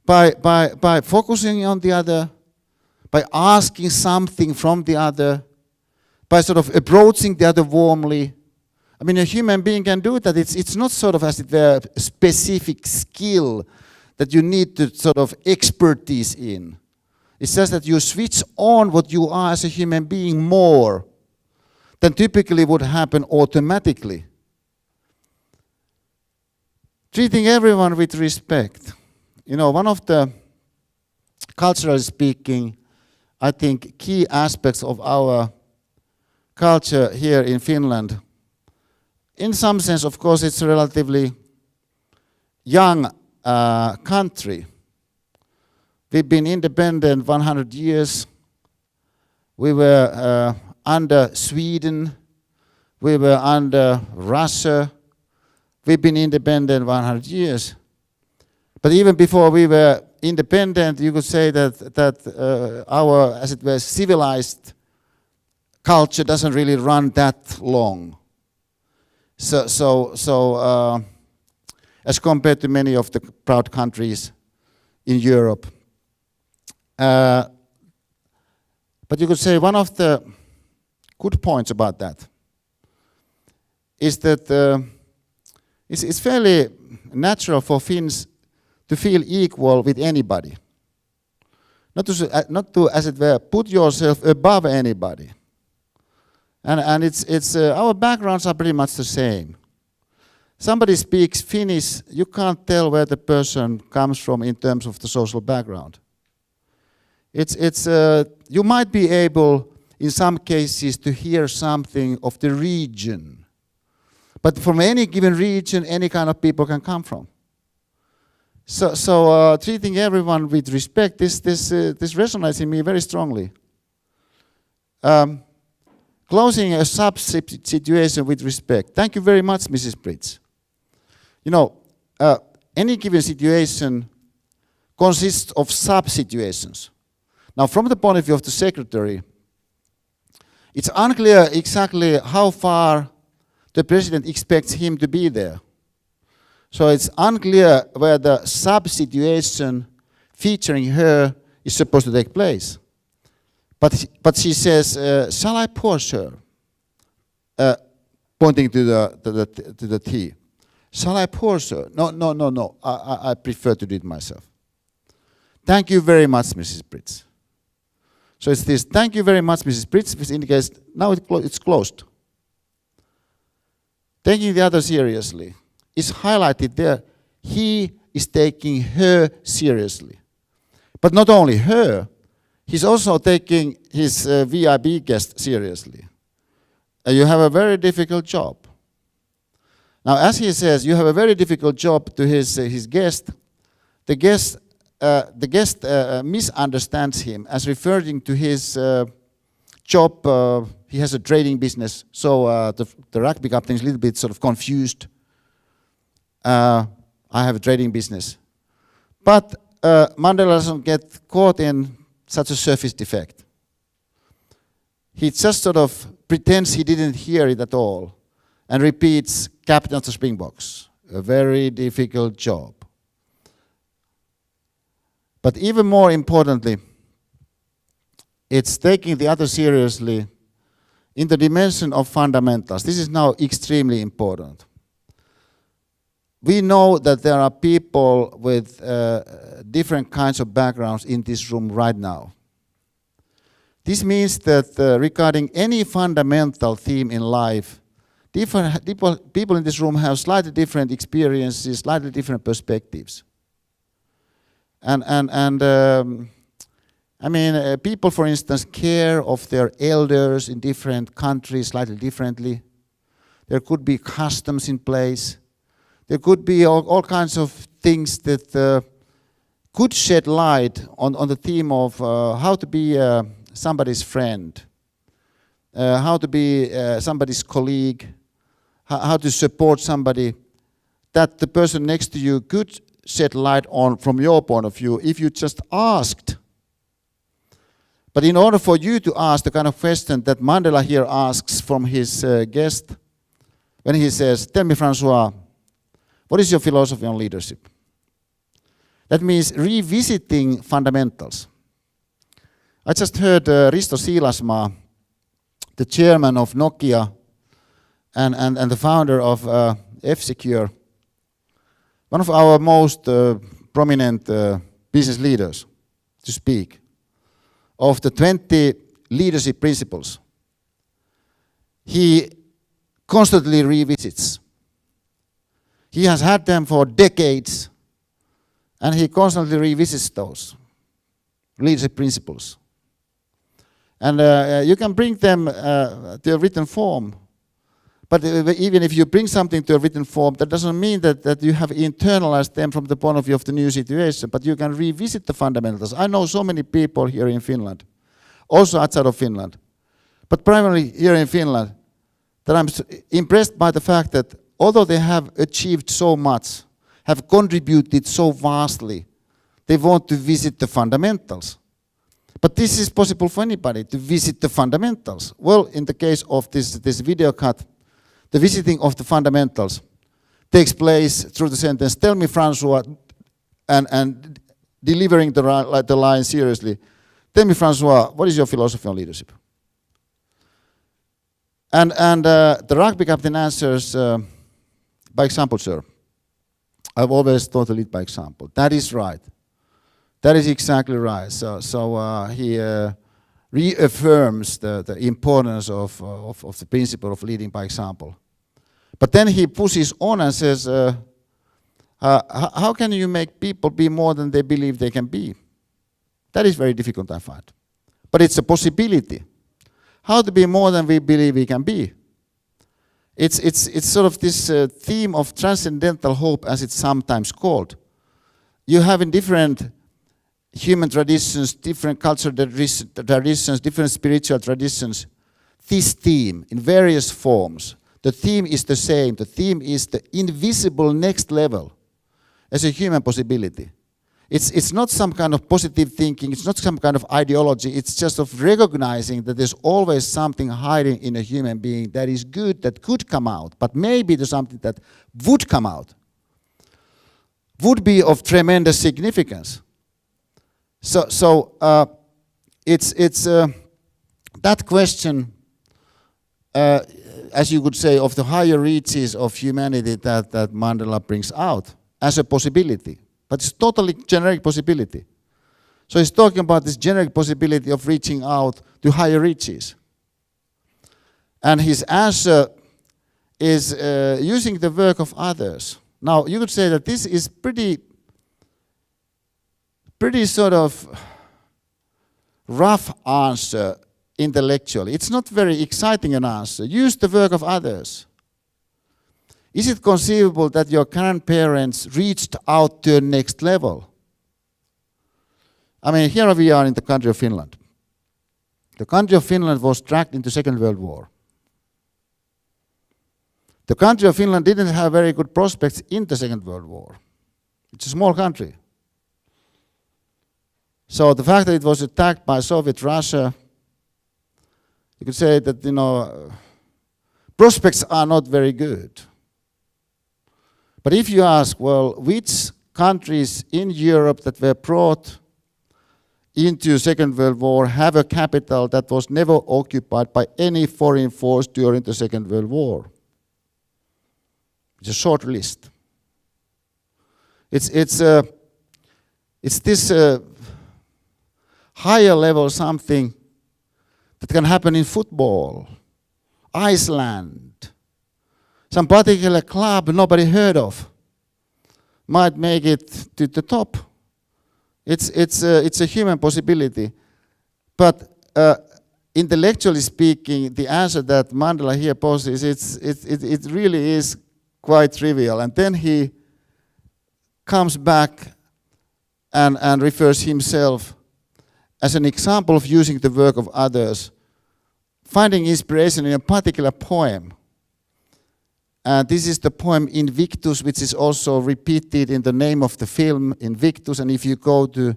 By focusing on the other, by asking something from the other, by sort of approaching the other warmly. I mean, a human being can do that. It's not sort of as it were a specific skill that you need to sort of expertise in. It's just that you switch on what you are as a human being more than typically would happen automatically. Treating everyone with respect. One of the, culturally speaking, I think key aspects of our culture here in Finland, in some sense, of course, it's a relatively young country. We've been independent 100 years. We were under Sweden. We were under Russia. We've been independent 100 years. But even before we were independent, you could say that our, as it were, civilized culture doesn't really run that long. So as compared to many of the proud countries in Europe. But you could say one of the good points about that is that it's fairly natural for Finns to feel equal with anybody. Not to, as it were, put yourself above anybody. And it's our backgrounds are pretty much the same. Somebody speaks Finnish, you can't tell where the person comes from in terms of the social background. You might be able, in some cases, to hear something of the region. But from any given region, any kind of people can come from. So treating everyone with respect, this resonates in me very strongly. Closing a situation with respect. Thank you very much, Mrs. Pritz. any given situation consists of sub-situations. Now, from the point of view of the secretary, it's unclear exactly how far the president expects him to be there. So it's unclear where the sub-situation featuring her is supposed to take place. But she says, shall I pour, sir? Pointing to the tea. Shall I pour, sir? No. I prefer to do it myself. Thank you very much, Mrs. Britz. So it's this, thank you very much, Mrs. Britz, which indicates now it's closed. Taking the other seriously is highlighted there. He is taking her seriously. But not only her, he's also taking his VIP guest seriously. You have a very difficult job. Now, as he says, you have a very difficult job to his guest. The guest misunderstands him as referring to his job. He has a trading business, so the rugby captain is a little bit sort of confused. I have a trading business. But Mandela doesn't get caught in such a surface defect. He just sort of pretends he didn't hear it at all and repeats, Captain of the Springboks, a very difficult job. But even more importantly, it's taking the other seriously in the dimension of fundamentals. This is now extremely important. We know that there are people with different kinds of backgrounds in this room right now. This means that regarding any fundamental theme in life, people in this room have slightly different experiences, slightly different perspectives. People, for instance, care of their elders in different countries slightly differently. There could be customs in place. There could be all kinds of things that could shed light on the theme of how to be somebody's friend, how to be somebody's colleague, how to support somebody that the person next to you could shed light on from your point of view if you just asked. But in order for you to ask the kind of question that Mandela here asks from his guest, when he says, tell me, Francois, what is your philosophy on leadership? That means revisiting fundamentals. I just heard Risto Siilasmaa, the chairman of Nokia and the founder of F-Secure, one of our most prominent business leaders, to speak of the 20 leadership principles. He constantly revisits. He has had them for decades, and he constantly revisits those leadership principles. And you can bring them to a written form. But even if you bring something to a written form, that doesn't mean that you have internalized them from the point of view of the new situation, but you can revisit the fundamentals. I know so many people here in Finland, also outside of Finland, but primarily here in Finland, that I'm impressed by the fact that although they have achieved so much, have contributed so vastly, they want to visit the fundamentals. But this is possible for anybody, to visit the fundamentals. Well, in the case of this video cut, the visiting of the fundamentals takes place through the sentence, tell me, Francois, and delivering the line seriously, tell me, Francois, what is your philosophy on leadership? And the rugby captain answers, by example, sir. I've always thought to lead by example. That is right. That is exactly right. So he reaffirms the importance of the principle of leading by example. But then he pushes on and says, how can you make people be more than they believe they can be? That is very difficult, I find. But it's a possibility. How to be more than we believe we can be? It's sort of this theme of transcendental hope, as it's sometimes called. You have in different human traditions, different cultural traditions, different spiritual traditions, this theme in various forms. The theme is the same. The theme is the invisible next level. as a human possibility. It's not some kind of positive thinking, it's not some kind of ideology, it's just of recognizing that there's always something hiding in a human being that is good, that could come out, but maybe there's something that would come out, would be of tremendous significance. So it's that question, as you could say, of the higher reaches of humanity that Mandela brings out as a possibility. But it's totally generic possibility. So he's talking about this generic possibility of reaching out to higher reaches. And his answer is using the work of others. Now, you could say that this is pretty sort of rough answer intellectually. It's not very exciting an answer. Use the work of others. Is it conceivable that your grandparents reached out to a next level? I mean, here we are in the country of Finland. The country of Finland was dragged into Second World War. The country of Finland didn't have very good prospects in the Second World War. It's a small country. So the fact that it was attacked by Soviet Russia, you could say that, you know, prospects are not very good. But if you ask, well, which countries in Europe that were brought into Second World War have a capital that was never occupied by any foreign force during the Second World War? It's a short list. It's this higher level something that can happen in football, Iceland, some particular club nobody heard of might make it to the top. It's a human possibility, but intellectually speaking, the answer that Mandela here poses, it really is quite trivial. And then he comes back and refers himself as an example of using the work of others, finding inspiration in a particular poem. This is the poem Invictus, which is also repeated in the name of the film, Invictus. And if you go to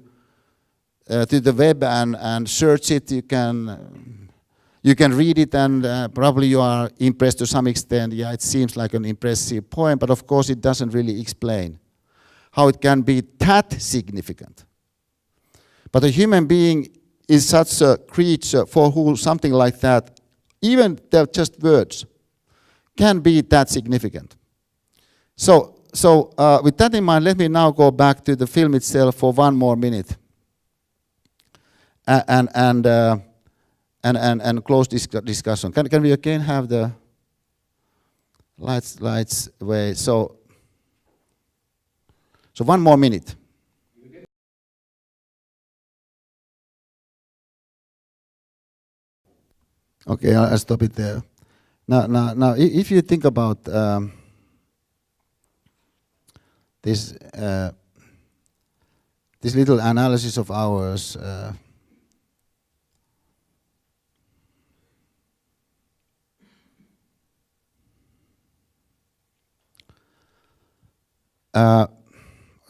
the web and search it, you can read it, and probably you are impressed to some extent. Yeah, it seems like an impressive poem, but of course it doesn't really explain how it can be that significant. But a human being is such a creature for whom something like that, even they're just words, can be that significant. So with that in mind, let me now go back to the film itself for one more minute, and close this discussion. Can we again have the lights away? So one more minute. Okay, I'll stop it there. Now, if you think about this little analysis of ours,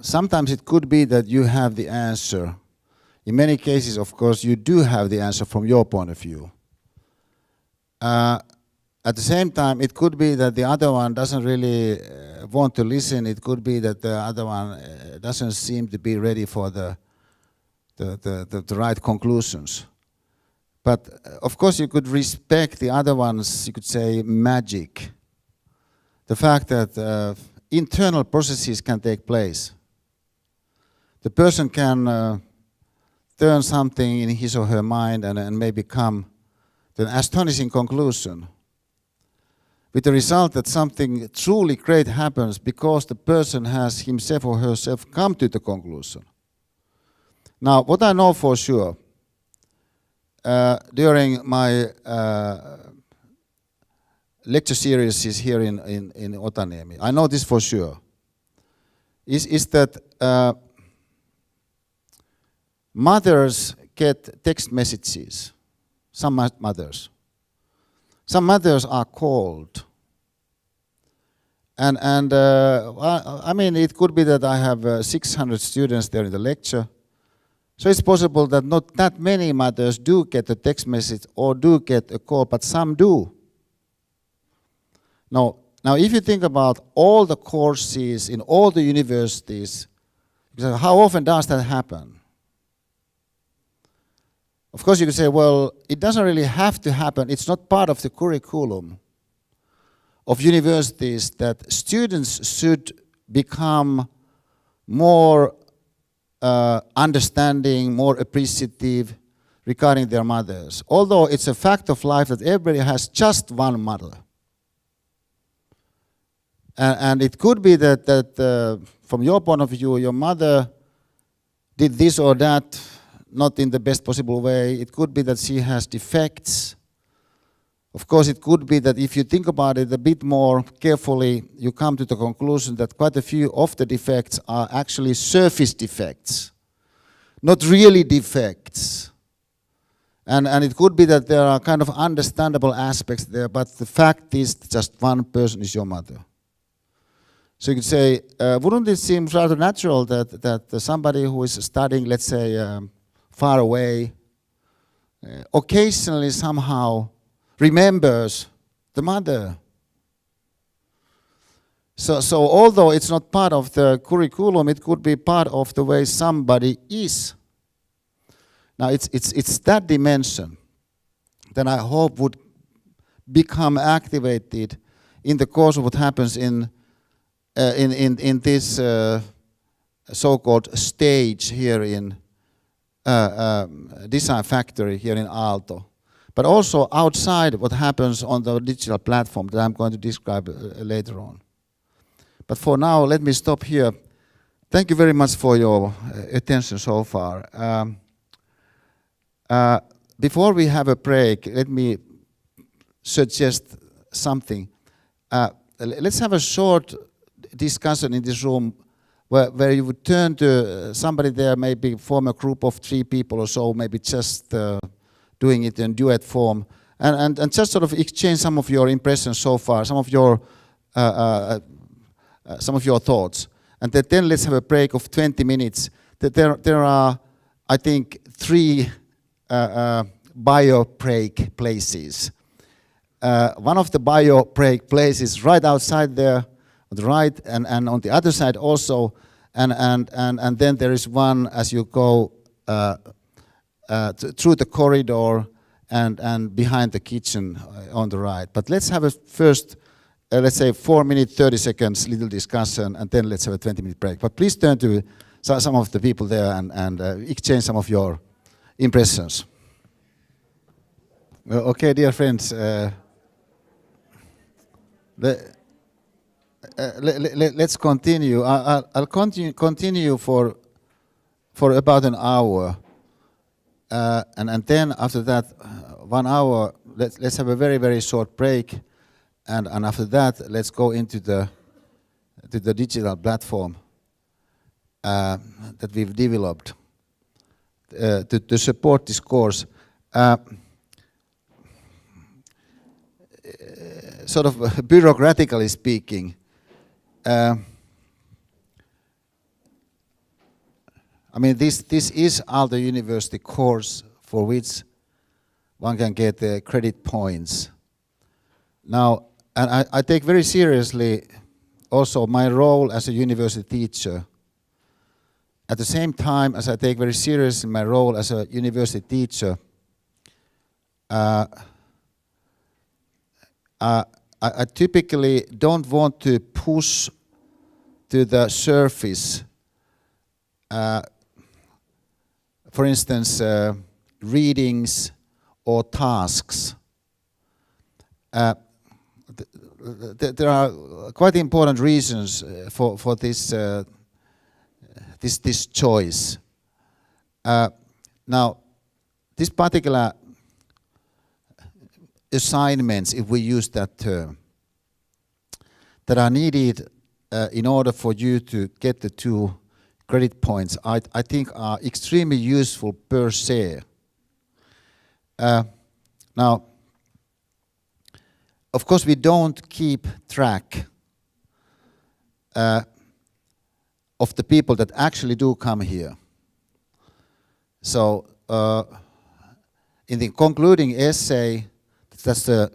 sometimes it could be that you have the answer. In many cases, of course, you do have the answer from your point of view. At the same time, it could be that the other one doesn't really want to listen. It could be that the other one doesn't seem to be ready for the right conclusions. But of course, you could respect the other one's, you could say, magic. The fact that internal processes can take place. The person can turn something in his or her mind and maybe come to an astonishing conclusion, with the result that something truly great happens because the person has himself or herself come to the conclusion. Now, what I know for sure, during my lecture series here in Otaniemi, I know this for sure, is that mothers get text messages. Some mothers are called, Well, I mean, it could be that I have 600 students there in the lecture. So it's possible that not that many mothers do get a text message or do get a call, but some do. Now, if you think about all the courses in all the universities, how often does that happen? Of course, you could say, well, it doesn't really have to happen. It's not part of the curriculum of universities that students should become more understanding, more appreciative regarding their mothers. Although it's a fact of life that everybody has just one mother. And it could be that from your point of view, your mother did this or that, not in the best possible way. It could be that she has defects. Of course, it could be that if you think about it a bit more carefully, you come to the conclusion that quite a few of the defects are actually surface defects, not really defects. And it could be that there are kind of understandable aspects there, but the fact is just one person is your mother. So you could say, wouldn't it seem rather natural that somebody who is studying, let's say, far away, occasionally somehow remembers the mother? So although it's not part of the curriculum, it could be part of the way somebody is. Now it's that dimension that I hope would become activated in the course of what happens in this so-called stage here in Design Factory here in Aalto, but also outside what happens on the digital platform that I'm going to describe later on. But for now, let me stop here. Thank you very much for your attention so far. Before we have a break, let me suggest something. Let's have a short discussion in this room where you would turn to somebody there, maybe form a group of 3 people or so, maybe just doing it in duet form, and just sort of exchange some of your impressions so far, some of your thoughts. And then let's have a break of 20 minutes. There are, I think, 3 bio break places. One of the bio break places right outside there, on the right, and on the other side also, and then there is one as you go through the corridor and behind the kitchen on the right. But let's have a first, let's say 4 minutes, 30 seconds little discussion, and then let's have a 20-minute break. But please turn to some of the people there and exchange some of your impressions. Well, okay, dear friends, let's continue. I'll continue for about an hour, and then after that 1 hour, let's have a very, very short break, and after that let's go into the digital platform that we've developed to support this course. Sort of bureaucratically speaking, I mean, this is Aalto University course for which one can get credit points. Now, and I take very seriously also my role as a university teacher. At the same time as I take very seriously my role as a university teacher, I typically don't want to push to the surface, for instance, readings or tasks. There are quite important reasons for this this choice. Now, this particular assignments, if we use that term, that are needed in order for you to get the 2 credit points, I think are extremely useful per se. Now, of course, we don't keep track of the people that actually do come here. So in the concluding essay, that's the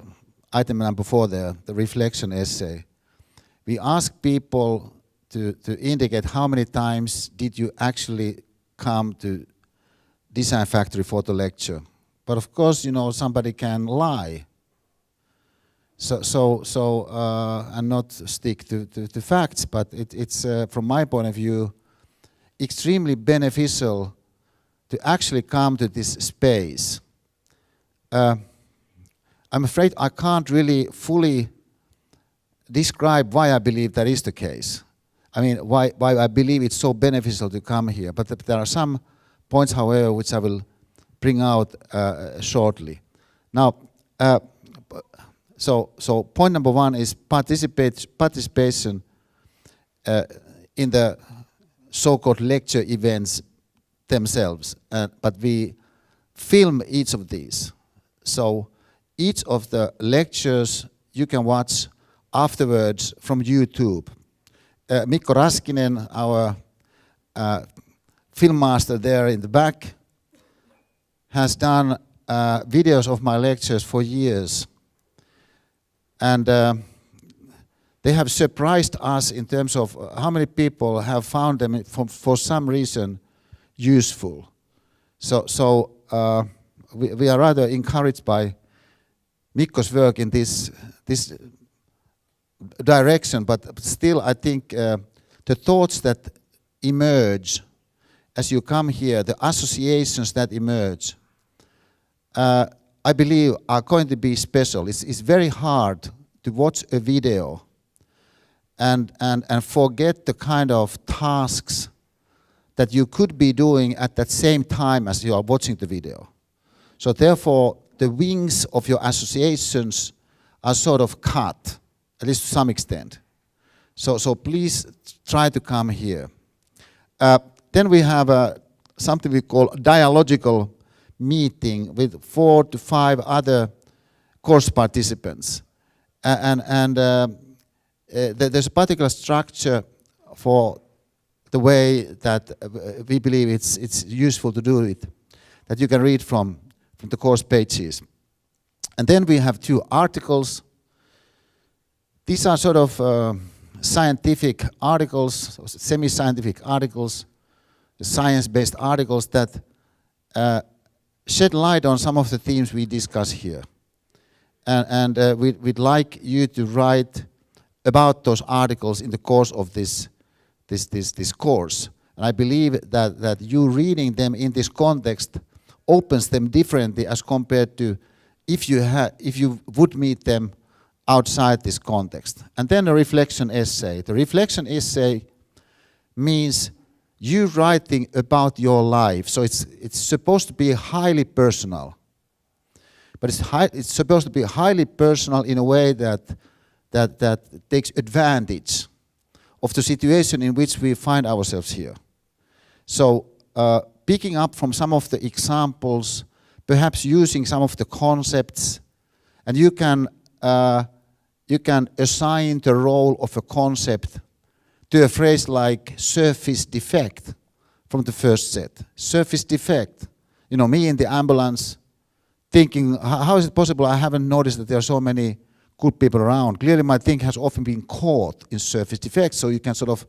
item number 4 there, the reflection essay, we ask people to indicate how many times did you actually come to Design Factory for the lecture. But of course, you know, somebody can lie. And not stick to facts, but it's from my point of view, extremely beneficial to actually come to this space. I'm afraid I can't really fully describe why I believe that is the case. I mean, why I believe it's so beneficial to come here. But there are some points, however, which I will bring out shortly. Now, so point number 1 is participation in the so-called lecture events themselves. But we film each of these. So each of the lectures you can watch afterwards from YouTube. Mikko Raskinen, our film master there in the back, has done videos of my lectures for years. And they have surprised us in terms of how many people have found them for some reason useful. So we are rather encouraged by Mikko's work in this direction, but still I think the thoughts that emerge as you come here, the associations that emerge, I believe are going to be special. It's very hard to watch a video and forget the kind of tasks that you could be doing at that same time as you are watching the video. So therefore, the wings of your associations are sort of cut, at least to some extent. So please try to come here. Then we have something we call dialogical meeting with 4 to 5 other course participants. There's a particular structure for the way that we believe it's useful to do it, that you can read from the course pages. And then we have 2 articles. These are sort of scientific articles, semi-scientific articles, science-based articles that shed light on some of the themes we discuss here. And we'd like you to write about those articles in the course of this course. And I believe that you reading them in this context opens them differently as compared to if you would meet them outside this context. And then a reflection essay. The reflection essay means you writing about your life. So it's supposed to be highly personal. But it's supposed to be highly personal in a way that takes advantage of the situation in which we find ourselves here. So picking up from some of the examples, perhaps using some of the concepts, and you can assign the role of a concept to a phrase like surface defect from the first set. Surface defect. You know, me in the ambulance thinking, how is it possible I haven't noticed that there are so many good people around? Clearly my thinking has often been caught in surface defects, so you can sort of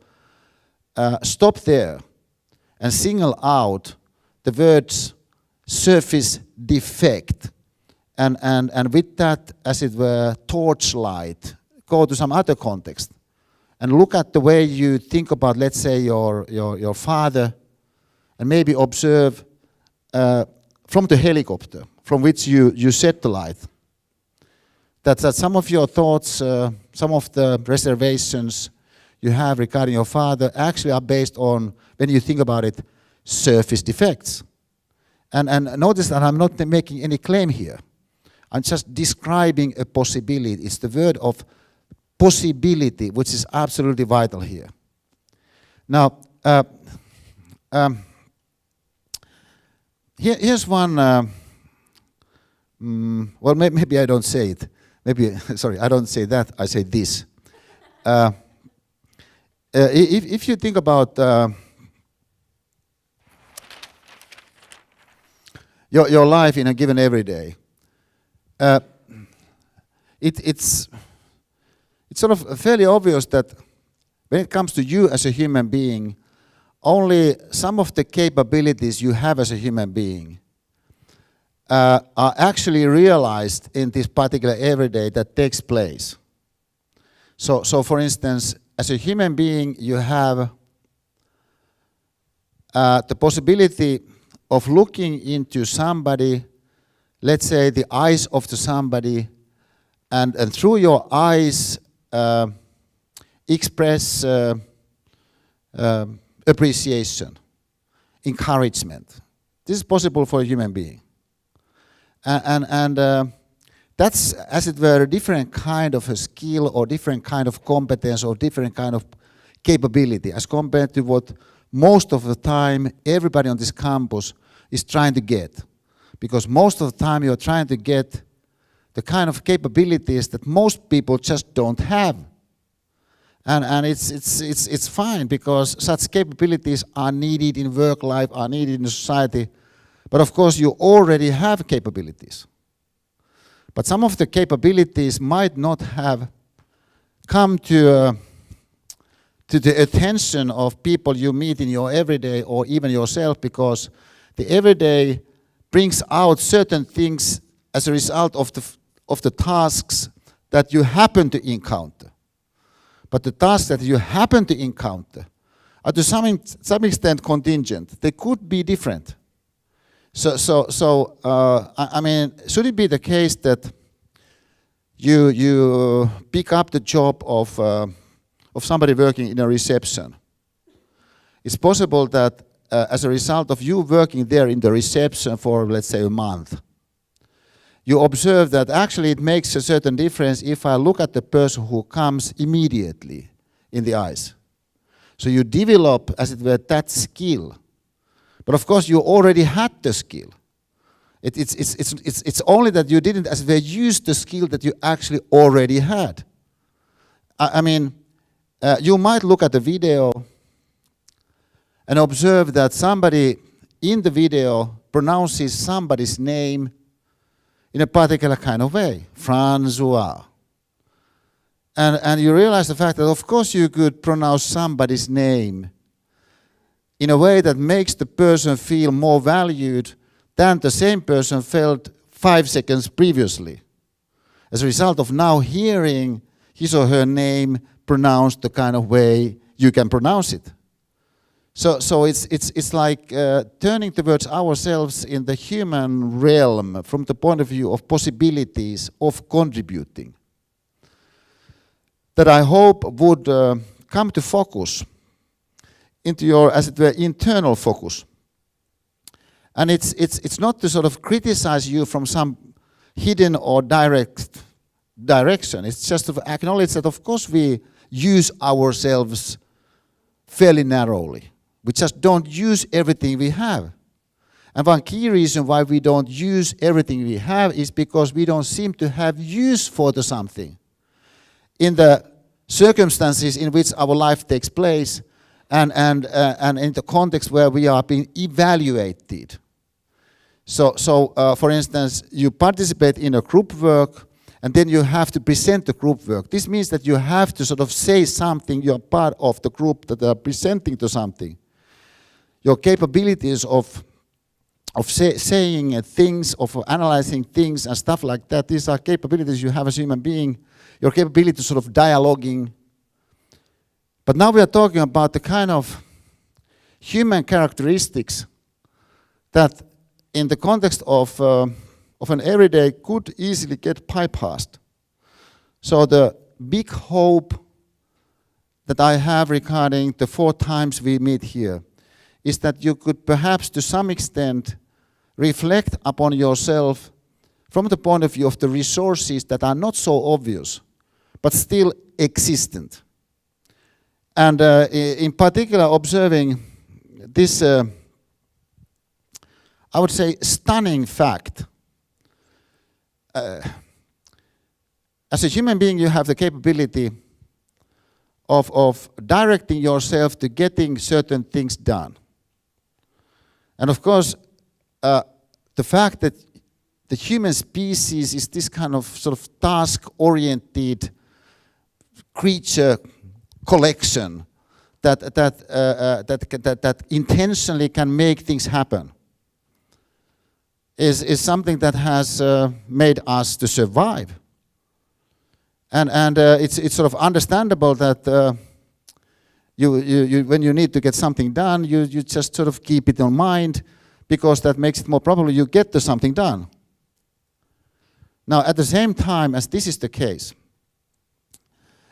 stop there and single out the words surface defect and with that, as it were, torchlight, go to some other context and look at the way you think about, let's say, your father, and maybe observe from the helicopter from which you set the light. That some of your thoughts, some of the reservations you have regarding your father actually are based on, when you think about it, surface defects. And notice that I'm not making any claim here. I'm just describing a possibility. It's the word of possibility which is absolutely vital here. Now, here's one, well, maybe I don't say it. Maybe, sorry, I don't say that, I say this. if you think about your life in a given everyday, it's sort of fairly obvious that when it comes to you as a human being, only some of the capabilities you have as a human being are actually realized in this particular everyday that takes place. So for instance, as a human being, you have the possibility of looking into somebody, let's say the eyes of the somebody, and through your eyes express appreciation, encouragement. This is possible for a human being. And that's, as it were, a different kind of a skill or different kind of competence or different kind of capability as compared to what most of the time everybody on this campus is trying to get. Because most of the time you're trying to get the kind of capabilities that most people just don't have. And it's fine because such capabilities are needed in work life, are needed in society. But of course you already have capabilities. But some of the capabilities might not have come to the attention of people you meet in your everyday or even yourself, because the everyday brings out certain things as a result of the tasks that you happen to encounter. But the tasks that you happen to encounter are to some extent contingent. They could be different. I mean, should it be the case that you pick up the job of somebody working in a reception? It's possible that as a result of you working there in the reception for, let's say, a month, you observe that actually it makes a certain difference if I look at the person who comes immediately in the eyes. So you develop, as it were, that skill. But of course you already had the skill. It's only that you didn't, as it were, use the skill that you actually already had. I mean, you might look at the video and observe that somebody in the video pronounces somebody's name in a particular kind of way, Francois. And you realize the fact that of course you could pronounce somebody's name in a way that makes the person feel more valued than the same person felt 5 seconds previously, as a result of now hearing his or her name pronounced the kind of way you can pronounce it. So it's like turning towards ourselves in the human realm from the point of view of possibilities of contributing, that I hope would come to focus into your, as it were, internal focus. And it's not to sort of criticize you from some hidden or direct direction. It's just to acknowledge that of course we use ourselves fairly narrowly. We just don't use everything we have. And one key reason why we don't use everything we have is because we don't seem to have use for the something in the circumstances in which our life takes place and in the context where we are being evaluated. So for instance, you participate in a group work and then you have to present the group work. This means that you have to sort of say something, you're part of the group that are presenting to something. Your capabilities of saying things, of analyzing things and stuff like that, these are capabilities you have as a human being, your capability to sort of dialoguing. But now we are talking about the kind of human characteristics that in the context of an everyday could easily get bypassed. So the big hope that I have regarding the 4 times we meet here is that you could perhaps to some extent reflect upon yourself from the point of view of the resources that are not so obvious, but still existent. And in particular observing this, I would say, stunning fact. As a human being, you have the capability of directing yourself to getting certain things done. And of course, the fact that the human species is this kind of sort of task-oriented creature collection that intentionally can make things happen is something that has made us to survive. And it's sort of understandable that you when you need to get something done, you just sort of keep it in mind, because that makes it more probable you get to something done. Now, at the same time as this is the case,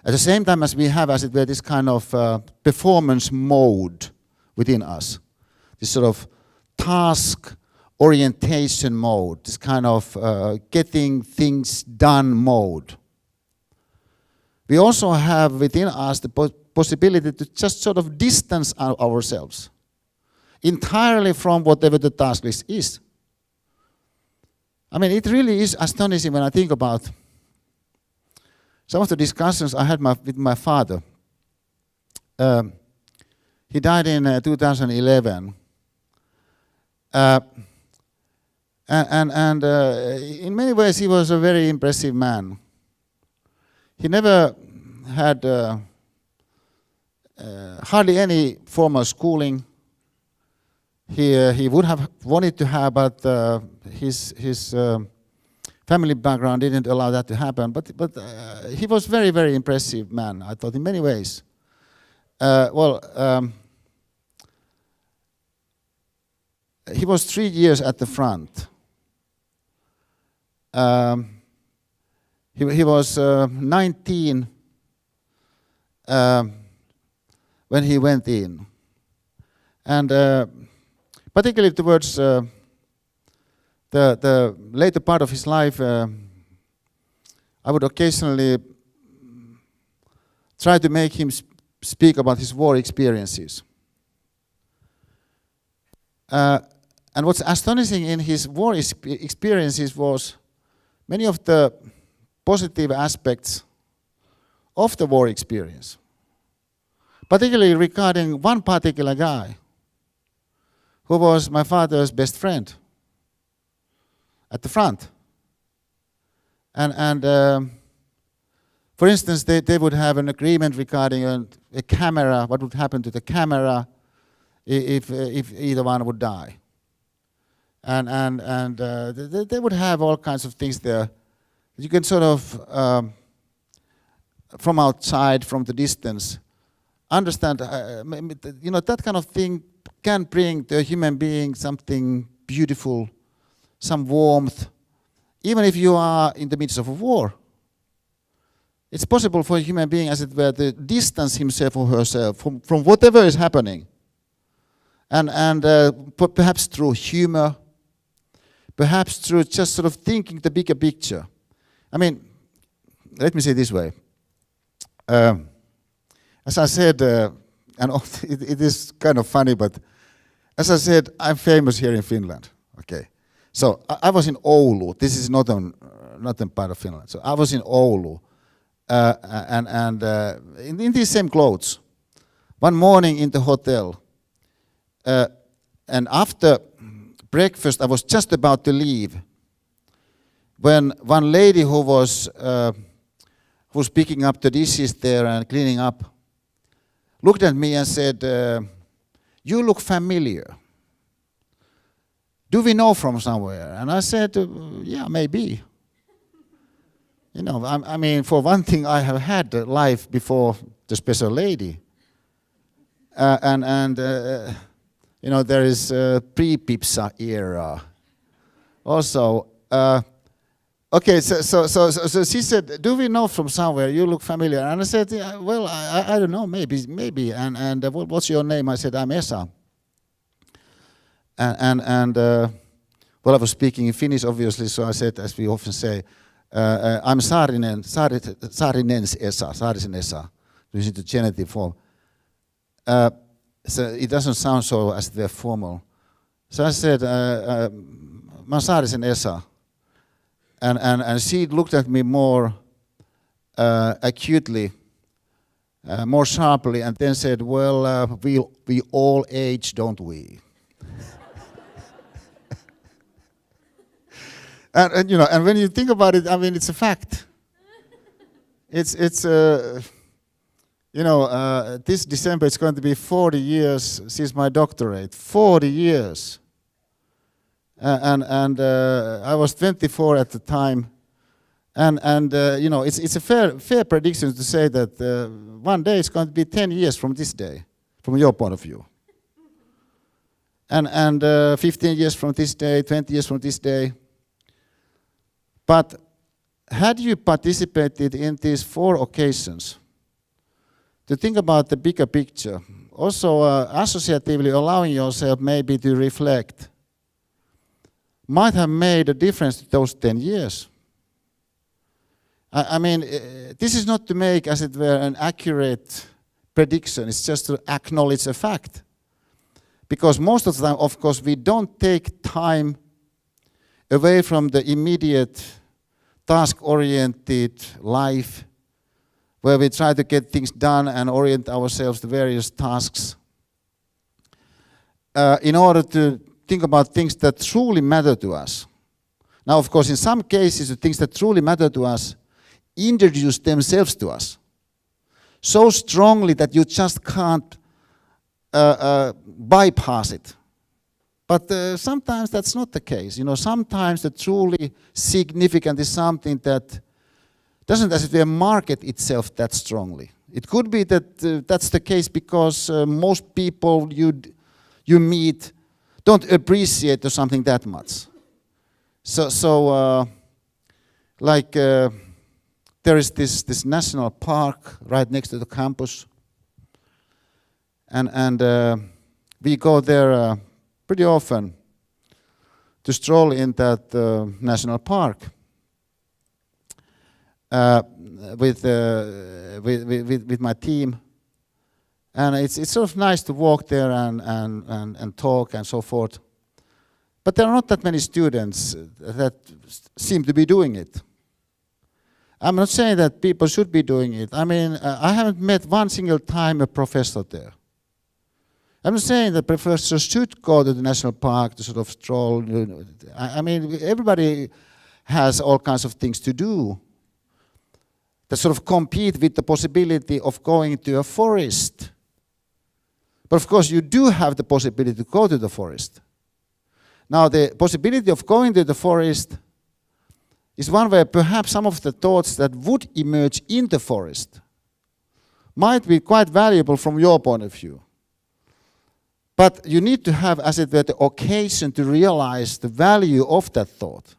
at the same time as we have, as it were, this kind of performance mode within us, this sort of task orientation mode, this kind of getting things done mode, we also have within us the possibility to just sort of distance ourselves entirely from whatever the task list is. I mean, it really is astonishing when I think about some of the discussions I had with my father. He died in 2011. And in many ways he was a very impressive man. He never had hardly any formal schooling. He would have wanted to have, but his family background didn't allow that to happen. But he was very, very impressive man, I thought, in many ways. He was 3 years at the front. He was 19 when he went in. And particularly towards the later part of his life, I would occasionally try to make him speak about his war experiences. And what's astonishing in his war experiences was many of the positive aspects of the war experience, particularly regarding one particular guy who was my father's best friend at the front. And for instance, they would have an agreement regarding a camera, what would happen to the camera if either one would die. And they would have all kinds of things there. You can sort of, from outside, from the distance, understand, that kind of thing can bring to a human being something beautiful, some warmth, even if you are in the midst of a war. It's possible for a human being, as it were, to distance himself or herself from whatever is happening. And perhaps through humor, perhaps through just sort of thinking the bigger picture. I mean, let me say it this way. As I said, and it is kind of funny, but as I said, I'm famous here in Finland. Okay, so I was in Oulu. This is not a part of Finland. So I was in Oulu, and in these same clothes. One morning in the hotel, and after breakfast, I was just about to leave when one lady who was picking up the dishes there and cleaning up looked at me and said, "You look familiar. Do we know from somewhere?" And I said, "Yeah, maybe." You know, I mean, for one thing, I have had a life before the special lady, you know, there is pre-Pipsa era. Also, okay, so she said, "Do we know from somewhere? You look familiar." And I said, "Yeah, well, I don't know, maybe." And what's your name? I said, "I'm Esa." Well, I was speaking in Finnish, obviously, so I said, as we often say, "I'm Saarinen's Esa, Saarisen Esa," using the genitive form. So it doesn't sound so as they're formal. So I said, "I'm Saarisen Esa." And she looked at me more acutely more sharply, and then said, well, we all age, don't we? and you know, and when you think about it, I mean, it's a fact. It's you know, this December it's going to be 40 years since my doctorate. 40 years. And I was 24 at the time. And you know, it's a fair prediction to say that one day it's going to be 10 years from this day, from your point of view. And 15 years from this day, 20 years from this day. But had you participated in these 4 occasions, to think about the bigger picture, also associatively allowing yourself maybe to reflect, might have made a difference to those 10 years. I mean, this is not to make, as it were, an accurate prediction. It's just to acknowledge a fact. Because most of the time, of course, we don't take time away from the immediate task-oriented life where we try to get things done and orient ourselves to various tasks in order to think about things that truly matter to us. Now, of course, in some cases, the things that truly matter to us introduce themselves to us so strongly that you just can't bypass it. But sometimes that's not the case. You know, sometimes the truly significant is something that doesn't, as it were, market itself that strongly. It could be that that's the case because most people you meet don't appreciate something that much. So like there is this national park right next to the campus, and we go there pretty often to stroll in that national park with my team, and it's sort of nice to walk there and talk and so forth. But there are not that many students that seem to be doing it. I'm not saying that people should be doing it. I mean, I haven't met one single time a professor there. I'm not saying that professors should go to the national park to sort of stroll. I mean, everybody has all kinds of things to do that sort of compete with the possibility of going to a forest. But of course, you do have the possibility to go to the forest. Now, the possibility of going to the forest is one where perhaps some of the thoughts that would emerge in the forest might be quite valuable from your point of view. But you need to have, as it were, the occasion to realize the value of that thought.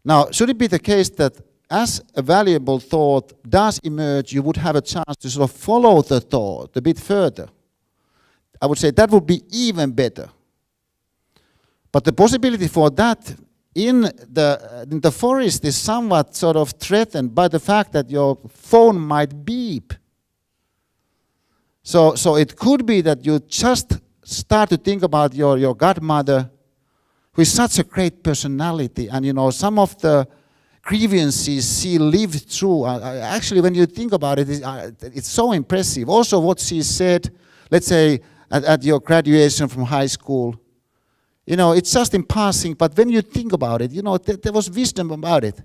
Now, should it be the case that as a valuable thought does emerge, you would have a chance to sort of follow the thought a bit further? I would say that would be even better. But the possibility for that in the forest is somewhat sort of threatened by the fact that your phone might beep. So it could be that you just start to think about your godmother, who is such a great personality, and you know some of the grievances she lived through. Actually, when you think about it, it's so impressive. Also, what she said, let's say at your graduation from high school. You know, it's just in passing, but when you think about it, you know, there was wisdom about it.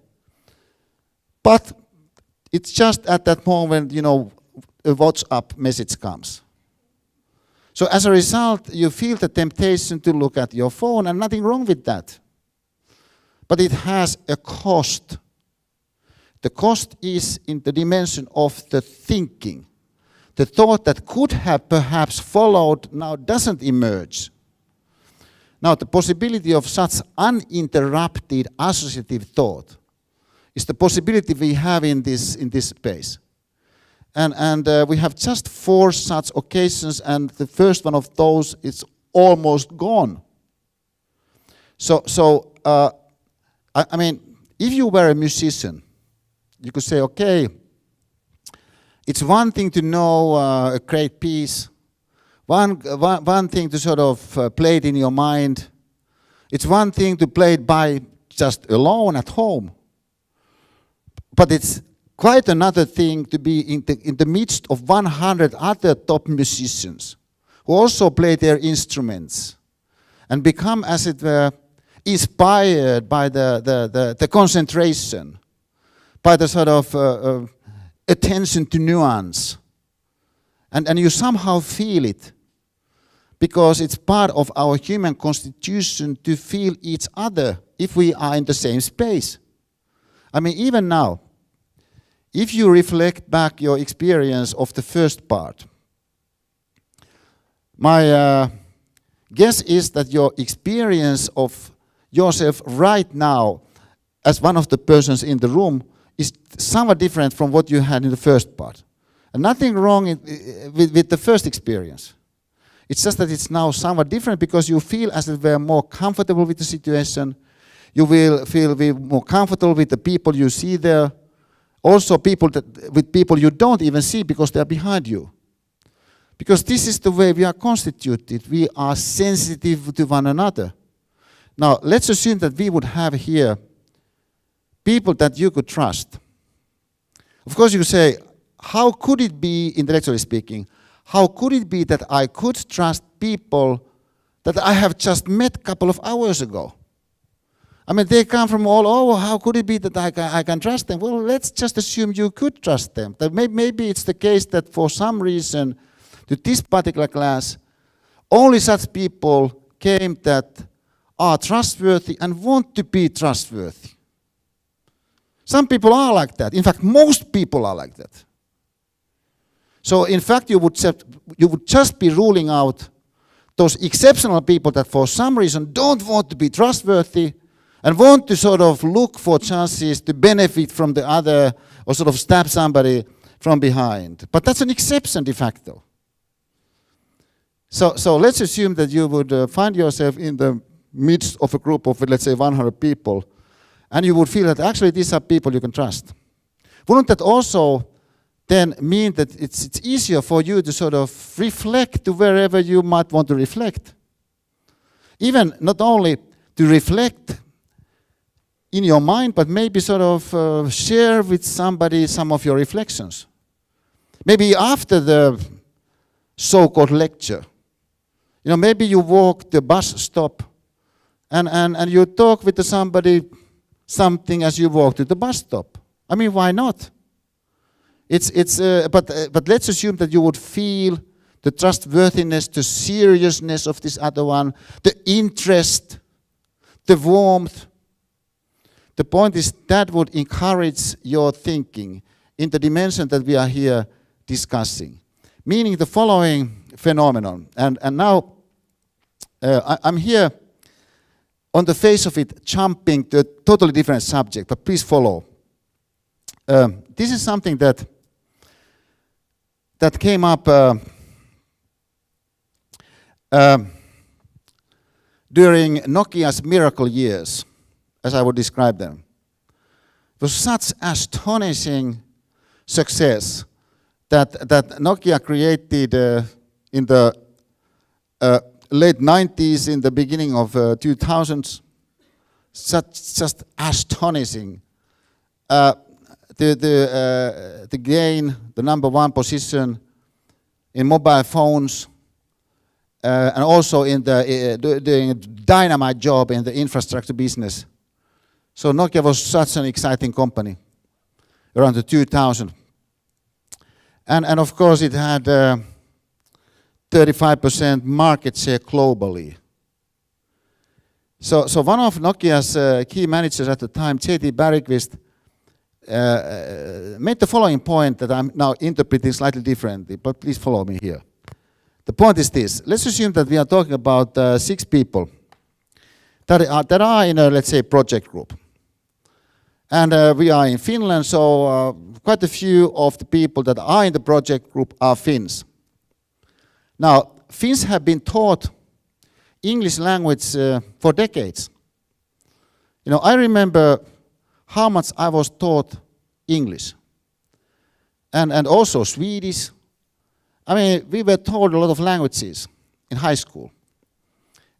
But it's just at that moment, you know, a WhatsApp message comes. So as a result, you feel the temptation to look at your phone, and nothing wrong with that. But it has a cost. The cost is in the dimension of the thinking. The thought that could have perhaps followed now doesn't emerge. Now, the possibility of such uninterrupted associative thought is the possibility we have in this space. And we have just 4 such occasions, and the first one of those is almost gone. So I mean, if you were a musician, you could say, okay, it's one thing to know a great piece. One thing to sort of play it in your mind. It's one thing to play it by just alone at home. But it's quite another thing to be in the midst of 100 other top musicians who also play their instruments and become, as it were, inspired by the concentration, by the sort of attention to nuance. And you somehow feel it, because it's part of our human constitution to feel each other if we are in the same space. I mean, even now, if you reflect back your experience of the first part, my guess is that your experience of yourself right now as one of the persons in the room is somewhat different from what you had in the first part. And nothing wrong with the first experience. It's just that it's now somewhat different because you feel as if we're more comfortable with the situation. You will feel more comfortable with the people you see there. Also with people you don't even see because they're behind you. Because this is the way we are constituted. We are sensitive to one another. Now, let's assume that we would have here people that you could trust. Of course, you say, how could it be, intellectually speaking, how could it be that I could trust people that I have just met a couple of hours ago? I mean, they come from all over. How could it be that I can trust them? Well, let's just assume you could trust them. That maybe it's the case that for some reason, to this particular class, only such people came that are trustworthy and want to be trustworthy. Some people are like that. In fact, most people are like that. So in fact, you would just be ruling out those exceptional people that for some reason don't want to be trustworthy and want to sort of look for chances to benefit from the other or sort of stab somebody from behind. But that's an exception de facto. So let's assume that you would find yourself in the midst of a group of, let's say, 100 people, and you would feel that actually these are people you can trust. Wouldn't that also then mean that it's easier for you to sort of reflect to wherever you might want to reflect? Even not only to reflect in your mind, but maybe sort of share with somebody some of your reflections. Maybe after the so-called lecture, you know, maybe you walk the bus stop and you talk with somebody something as you walk to the bus stop. I mean, why not? But let's assume that you would feel the trustworthiness, the seriousness of this other one, the interest, the warmth. The point is that would encourage your thinking in the dimension that we are here discussing. Meaning the following phenomenon. And now I'm here on the face of it jumping to a totally different subject, but please follow. This is something that came up during Nokia's miracle years, as I would describe them. It was such astonishing success that Nokia created in the late 90s, in the beginning of 2000s. Just astonishing. To gain the #1 position in mobile phones and also in doing a dynamite job in the infrastructure business. So Nokia was such an exciting company around the 2000. And of course it had 35% market share globally. So one of Nokia's key managers at the time, J.T. Bergqvist, made the following point that I'm now interpreting slightly differently, but please follow me here. The point is this. Let's assume that we are talking about 6 people that are in a, let's say, project group. And we are in Finland, so quite a few of the people that are in the project group are Finns. Now, Finns have been taught English language for decades. You know, I remember how much I was taught English. And also Swedish. I mean, we were taught a lot of languages in high school.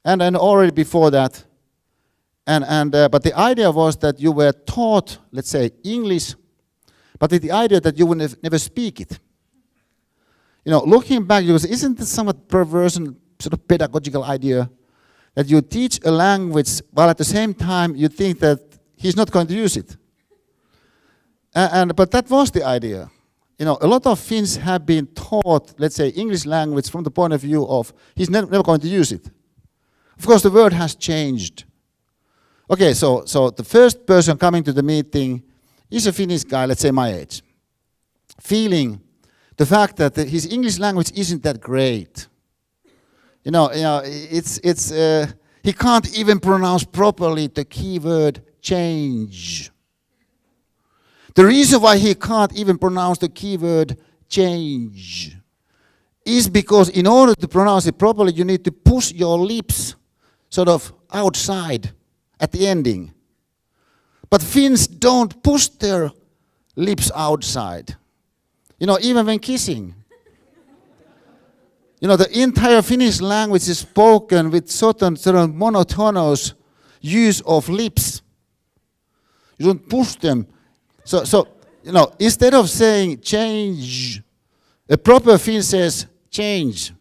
And already before that. But the idea was that you were taught, let's say, English but with the idea that you will never speak it. Looking back, isn't this somewhat perverse and sort of pedagogical idea that you teach a language while at the same time you think that he's not going to use it? But that was the idea. A lot of Finns have been taught, let's say, English language from the point of view of he's never going to use it. Of course, the word has changed. Okay, so the first person coming to the meeting is a Finnish guy, let's say my age, feeling the fact that his English language isn't that great. He can't even pronounce properly the keyword change. The reason why he can't even pronounce the keyword change is because in order to pronounce it properly, you need to push your lips sort of outside at the ending. But Finns don't push their lips outside. Even when kissing. The entire Finnish language is spoken with certain sort of monotonous use of lips. You don't push them. So instead of saying change, a proper Finn says change.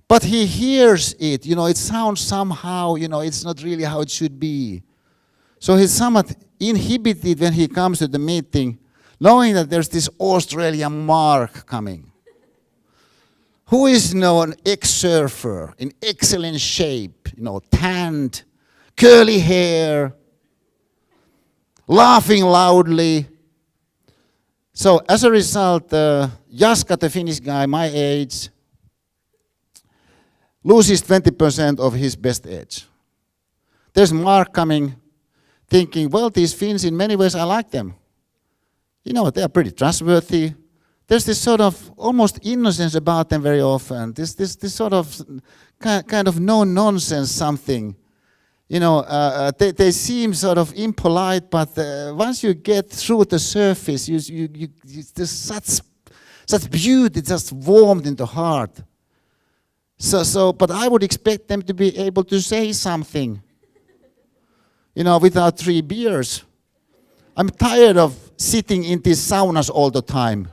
But he hears it, it sounds somehow, it's not really how it should be. So he's somewhat inhibited when he comes to the meeting, knowing that there's this Australian Mark coming, who is an ex-surfer in excellent shape, tanned, curly hair, laughing loudly. So as a result, Jaska, the Finnish guy, my age, loses 20% of his best edge. There's Mark coming, thinking, well, these Finns, in many ways, I like them. They are pretty trustworthy. There's this sort of almost innocence about them very often. This sort of kind of no-nonsense something. They seem sort of impolite, but once you get through the surface, there's such beauty, just warmed in the heart. But I would expect them to be able to say something, without 3 beers. I'm tired of sitting in these saunas all the time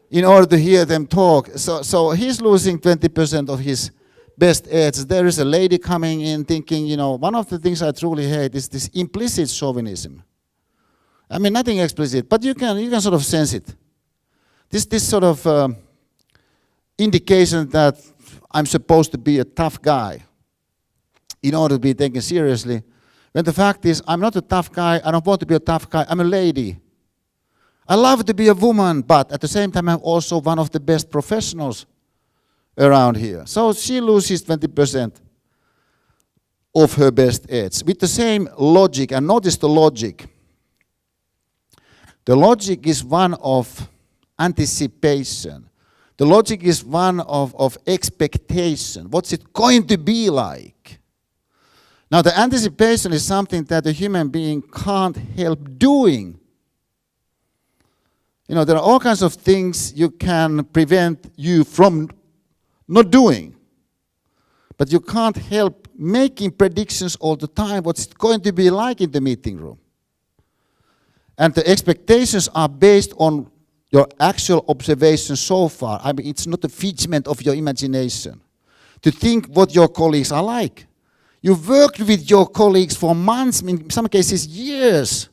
in order to hear them talk. So he's losing 20% of his best edge. There is a lady coming in thinking, one of the things I truly hate is this implicit chauvinism. I mean, nothing explicit, but you can sort of sense it. This sort of indication that I'm supposed to be a tough guy in order to be taken seriously, when the fact is I'm not a tough guy, I don't want to be a tough guy, I'm a lady. I love to be a woman, but at the same time I'm also one of the best professionals around here. So she loses 20% of her best edge with the same logic, and notice the logic. The logic is one of anticipation. The logic is one of expectation. What's it going to be like? Now, the anticipation is something that a human being can't help doing. There are all kinds of things you can prevent you from not doing. But you can't help making predictions all the time what's it going to be like in the meeting room. And the expectations are based on your actual observation so far. I mean, it's not a figment of your imagination to think what your colleagues are like. You've worked with your colleagues for months, in some cases years.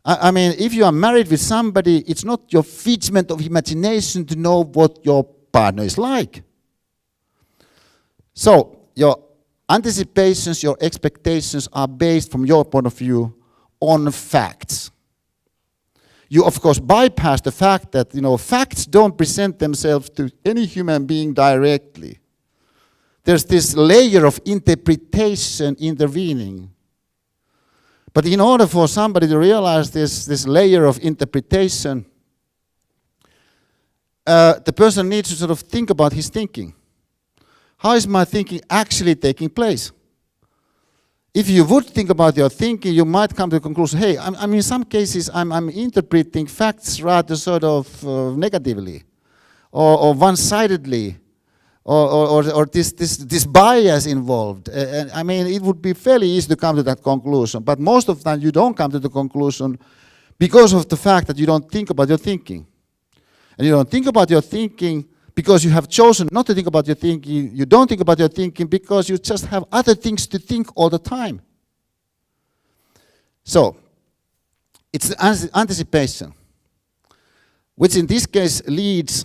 I mean, if you are married with somebody, it's not your figment of imagination to know what your partner is like. So, your anticipations, your expectations are based, from your point of view, on facts. You, of course, bypass the fact that, facts don't present themselves to any human being directly. There's this layer of interpretation intervening. But in order for somebody to realize this layer of interpretation, the person needs to sort of think about his thinking. How is my thinking actually taking place? If you would think about your thinking, you might come to the conclusion, hey, in some cases I'm interpreting facts rather sort of negatively or one-sidedly, or this bias involved. And I mean, it would be fairly easy to come to that conclusion, but most of the time you don't come to the conclusion because of the fact that you don't think about your thinking. And you don't think about your thinking because you have chosen not to think about your thinking. You don't think about your thinking because you just have other things to think all the time. So, it's anticipation, which in this case leads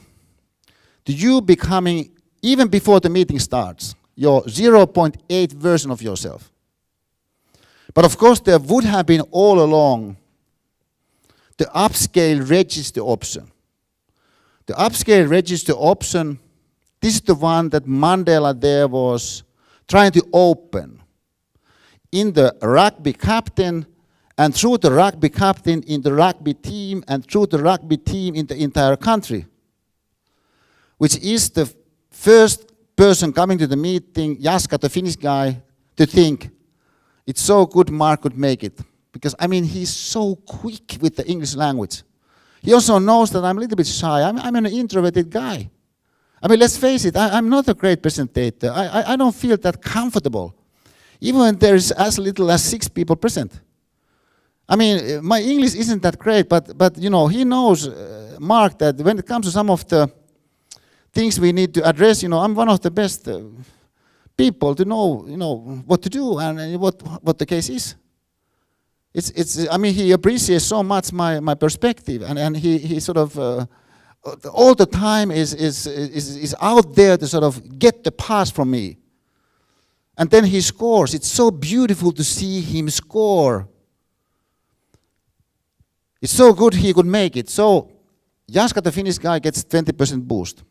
to you becoming, even before the meeting starts, your 0.8 version of yourself. But of course there would have been all along the upscale register option. The upscale register option, this is the one that Mandela there was trying to open in the rugby captain, and through the rugby captain in the rugby team, and through the rugby team in the entire country, which is the first person coming to the meeting, Jaska, the Finnish guy, to think, it's so good Mark could make it. Because, I mean, he's so quick with the English language. He also knows that I'm a little bit shy. I'm an introverted guy. I mean, let's face it, I'm not a great presentator. I don't feel that comfortable, even when there is as little as 6 people present. I mean, my English isn't that great, but you know, he knows, Mark, that when it comes to some of the things we need to address, you know, I'm one of the best people to know, you know, what to do and what the case is. I mean, he appreciates so much my perspective, and he sort of all the time is out there to sort of get the pass from me. And then he scores. It's so beautiful to see him score. It's so good he could make it. So Jaska, the Finnish guy, gets 20% boost.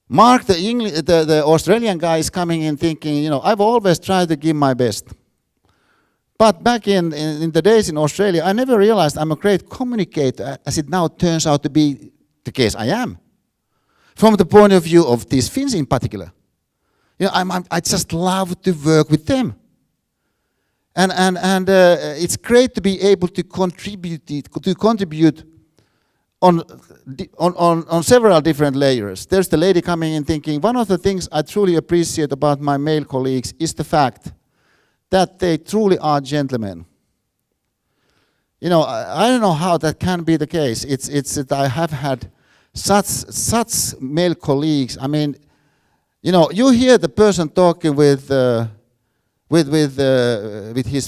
Mark, the Australian guy, is coming in thinking, you know, I've always tried to give my best. But back in the days in Australia, I never realized I'm a great communicator, as it now turns out to be the case I am. From the point of view of these Finns in particular. You know, I just love to work with them. And it's great to be able to contribute on several different layers. There's the lady coming in thinking, one of the things I truly appreciate about my male colleagues is the fact that they truly are gentlemen. You know, I don't know how that can be the case. It's that I have had such male colleagues. I mean, you know, you hear the person talking with his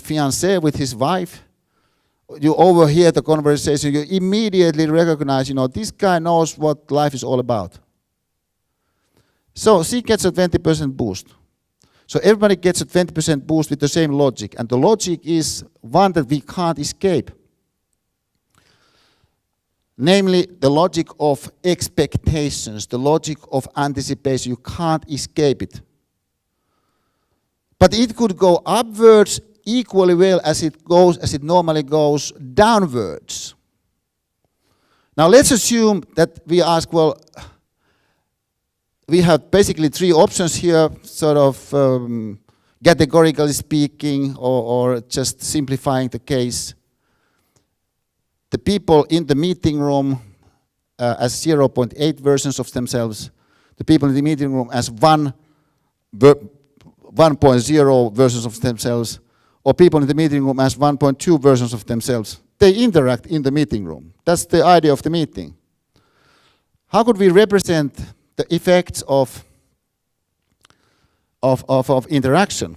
fiancée, with his wife. You overhear the conversation. You immediately recognize, you know, this guy knows what life is all about. So she gets a 20% boost. So everybody gets a 20% boost with the same logic. And the logic is one that we can't escape. Namely, the logic of expectations, the logic of anticipation. You can't escape it. But it could go upwards equally well as it normally goes downwards. Now let's assume that we ask, well, we have basically 3 options here, sort of categorically speaking, or just simplifying the case. The people in the meeting room as 0.8 versions of themselves, the people in the meeting room as 1.0 versions of themselves, or people in the meeting room as 1.2 versions of themselves. They interact in the meeting room. That's the idea of the meeting. How could we represent the effects of interaction?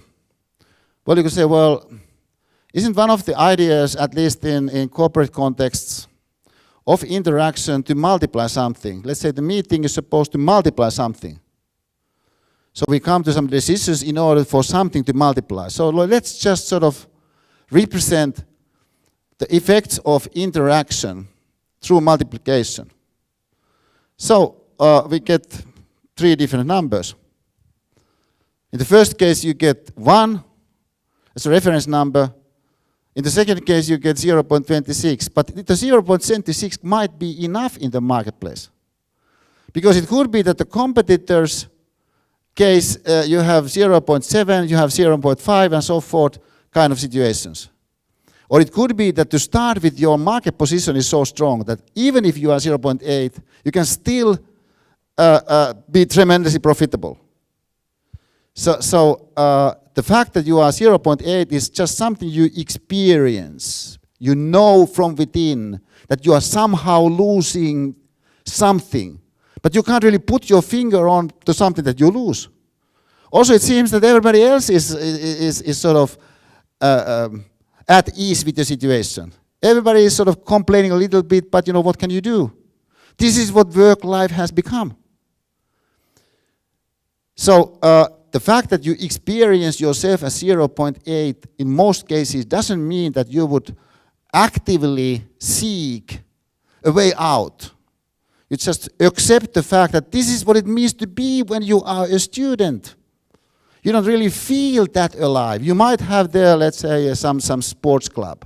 Well, you could say, well, isn't one of the ideas, at least in corporate contexts, of interaction to multiply something? Let's say the meeting is supposed to multiply something. So we come to some decisions in order for something to multiply. So let's just sort of represent the effects of interaction through multiplication. So we get 3 different numbers. In the first case, you get 1 as a reference number. In the second case, you get 0.26. But the 0.26 might be enough in the marketplace. Because it could be that the competitors' case, you have 0.7, you have 0.5, and so forth, kind of situations. Or it could be that to start with, your market position is so strong that even if you are 0.8, you can still be tremendously profitable. So the fact that you are 0.8 is just something you experience. You know from within that you are somehow losing something. But you can't really put your finger on to something that you lose. Also, it seems that everybody else is sort of at ease with the situation. Everybody is sort of complaining a little bit, but what can you do? This is what work life has become. So the fact that you experience yourself as 0.8 in most cases doesn't mean that you would actively seek a way out. You just accept the fact that this is what it means to be when you are a student. You don't really feel that alive. You might have there, let's say, some sports club.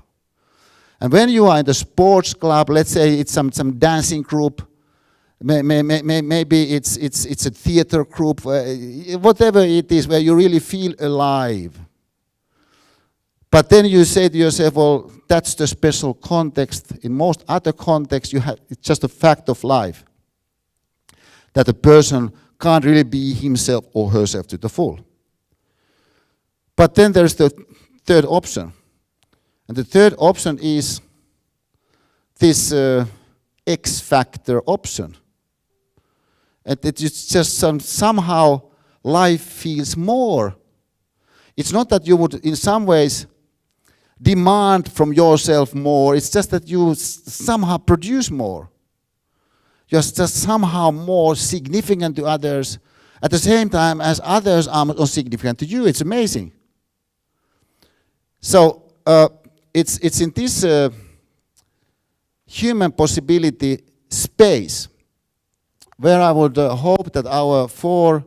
And when you are in the sports club, let's say it's some dancing group, maybe it's a theater group, whatever it is, where you really feel alive. But then you say to yourself, well, that's the special context. In most other contexts, it's just a fact of life that a person can't really be himself or herself to the full. But then there's the third option. And the third option is this X factor option. And it's just somehow life feels more. It's not that you would in some ways demand from yourself more, it's just that you somehow produce more. You're just somehow more significant to others at the same time as others are more significant to you. It's amazing. So it's in this human possibility space where I would hope that our 4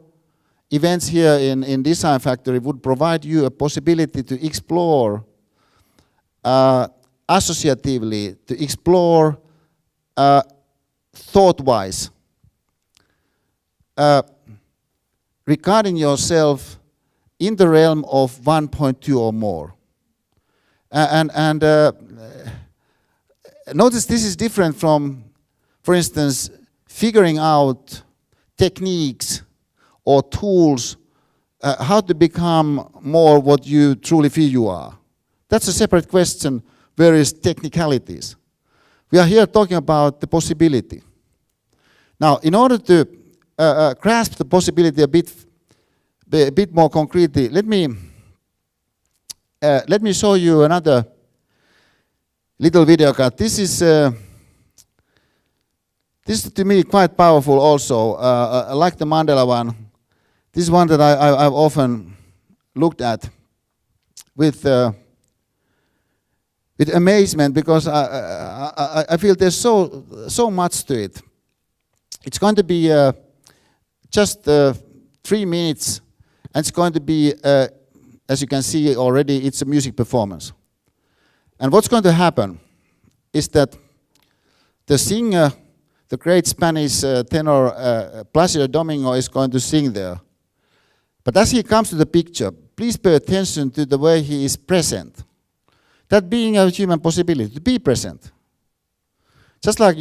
events here in Design Factory would provide you a possibility to explore associatively, to explore thought-wise, regarding yourself in the realm of 1.2 or more. And notice this is different from, for instance, figuring out techniques or tools, how to become more what you truly feel you are. That's a separate question, various technicalities. We are here talking about the possibility. Now, in order to grasp the possibility a bit more concretely, let me show you another little video card. This is to me quite powerful also, like the Mandela one. This is one that I've often looked at with amazement, because I feel there's so much to it. It's going to be just 3 minutes, and it's going to be, as you can see already, it's a music performance. And what's going to happen is that the singer, the great Spanish tenor Placido Domingo, is going to sing there. But as he comes to the picture, please pay attention to the way he is present. That being a human possibility, to be present. Just like,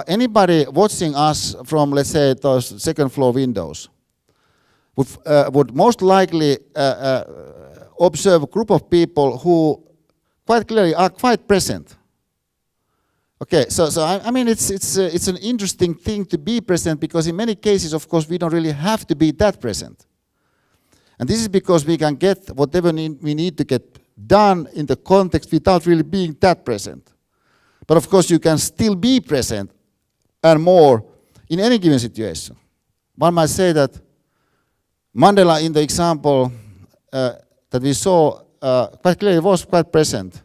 anybody watching us from, let's say, those second floor windows would most likely observe a group of people who quite clearly are quite present. Okay, so I mean, it's an interesting thing to be present, because in many cases, of course, we don't really have to be that present. And this is because we can get whatever we need to get done in the context without really being that present. But of course, you can still be present and more in any given situation. One might say that Mandela, in the example that we saw, quite clearly was quite present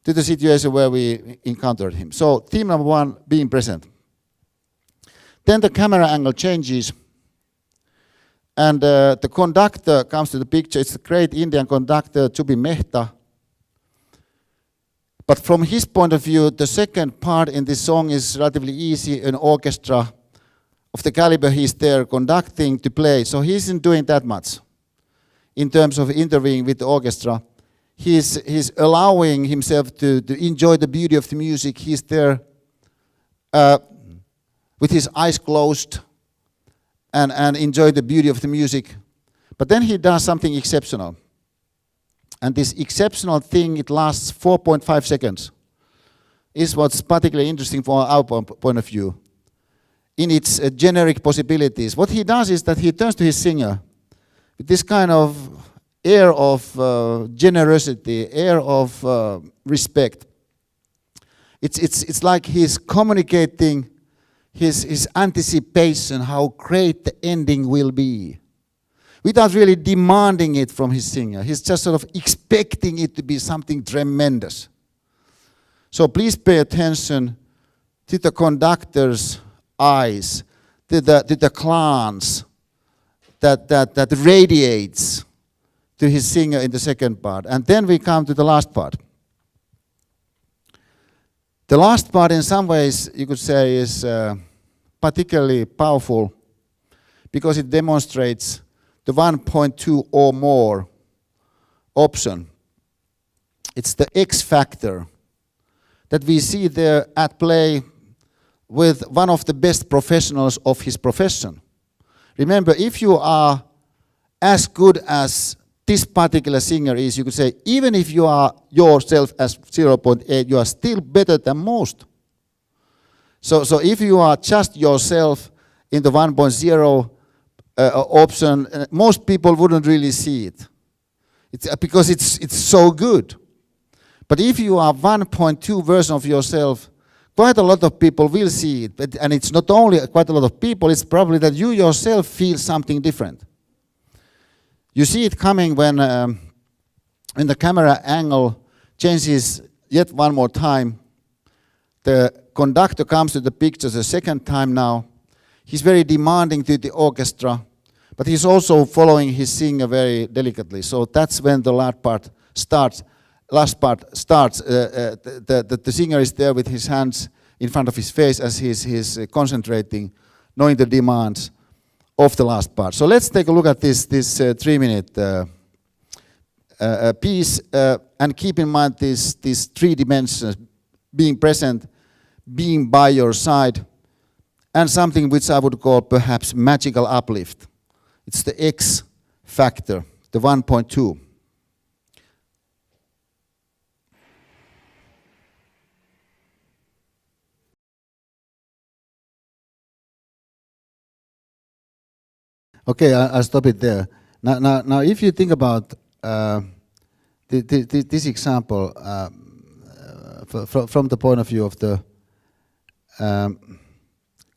to the situation where we encountered him. So theme number 1, being present. Then the camera angle changes, and the conductor comes to the picture. It's the great Indian conductor, Zubin Mehta. But from his point of view, the second part in this song is relatively easy. An orchestra of the caliber he's there conducting to play. So he isn't doing that much in terms of intervening with the orchestra. He's allowing himself to enjoy the beauty of the music. He's there with his eyes closed, and enjoy the beauty of the music. But then he does something exceptional. And this exceptional thing, it lasts 4.5 seconds. Is what's particularly interesting from our point of view. In its generic possibilities. What he does is that he turns to his singer with this kind of air of generosity, air of respect. It's like he's communicating his anticipation, how great the ending will be, without really demanding it from his singer. He's just sort of expecting it to be something tremendous. So please pay attention to the conductor's eyes, to the glance that radiates to his singer in the second part. And then we come to the last part. The last part, in some ways, you could say, is particularly powerful because it demonstrates the 1.2 or more option. It's the X factor that we see there at play with one of the best professionals of his profession. Remember, if you are as good as this particular singer is, you could say, even if you are yourself as 0.8, you are still better than most. So if you are just yourself in the 1.0 option, most people wouldn't really see it. Because it's so good. But if you are 1.2 version of yourself, quite a lot of people will see it. And it's not only quite a lot of people, it's probably that you yourself feel something different. You see it coming when the camera angle changes yet one more time. The conductor comes to the picture the second time now. He's very demanding to the orchestra, but he's also following his singer very delicately. So that's when the last part starts. The singer is there with his hands in front of his face as he's concentrating, knowing the demands of the last part. So let's take a look at this 3-minute piece and keep in mind these 3 dimensions: being present, being by your side, and something which I would call perhaps magical uplift. It's the X factor, the 1.2. Okay, I'll stop it there. Now, if you think about this example from the point of view of the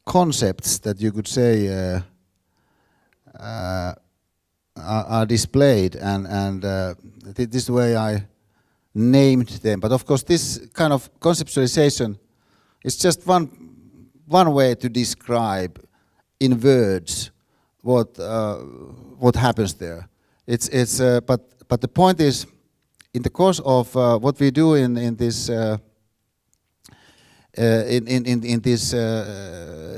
concepts that you could say are displayed, and this is the way I named them. But of course, this kind of conceptualization is just one way to describe in words what happens there. But the point is, in the course of what we do in this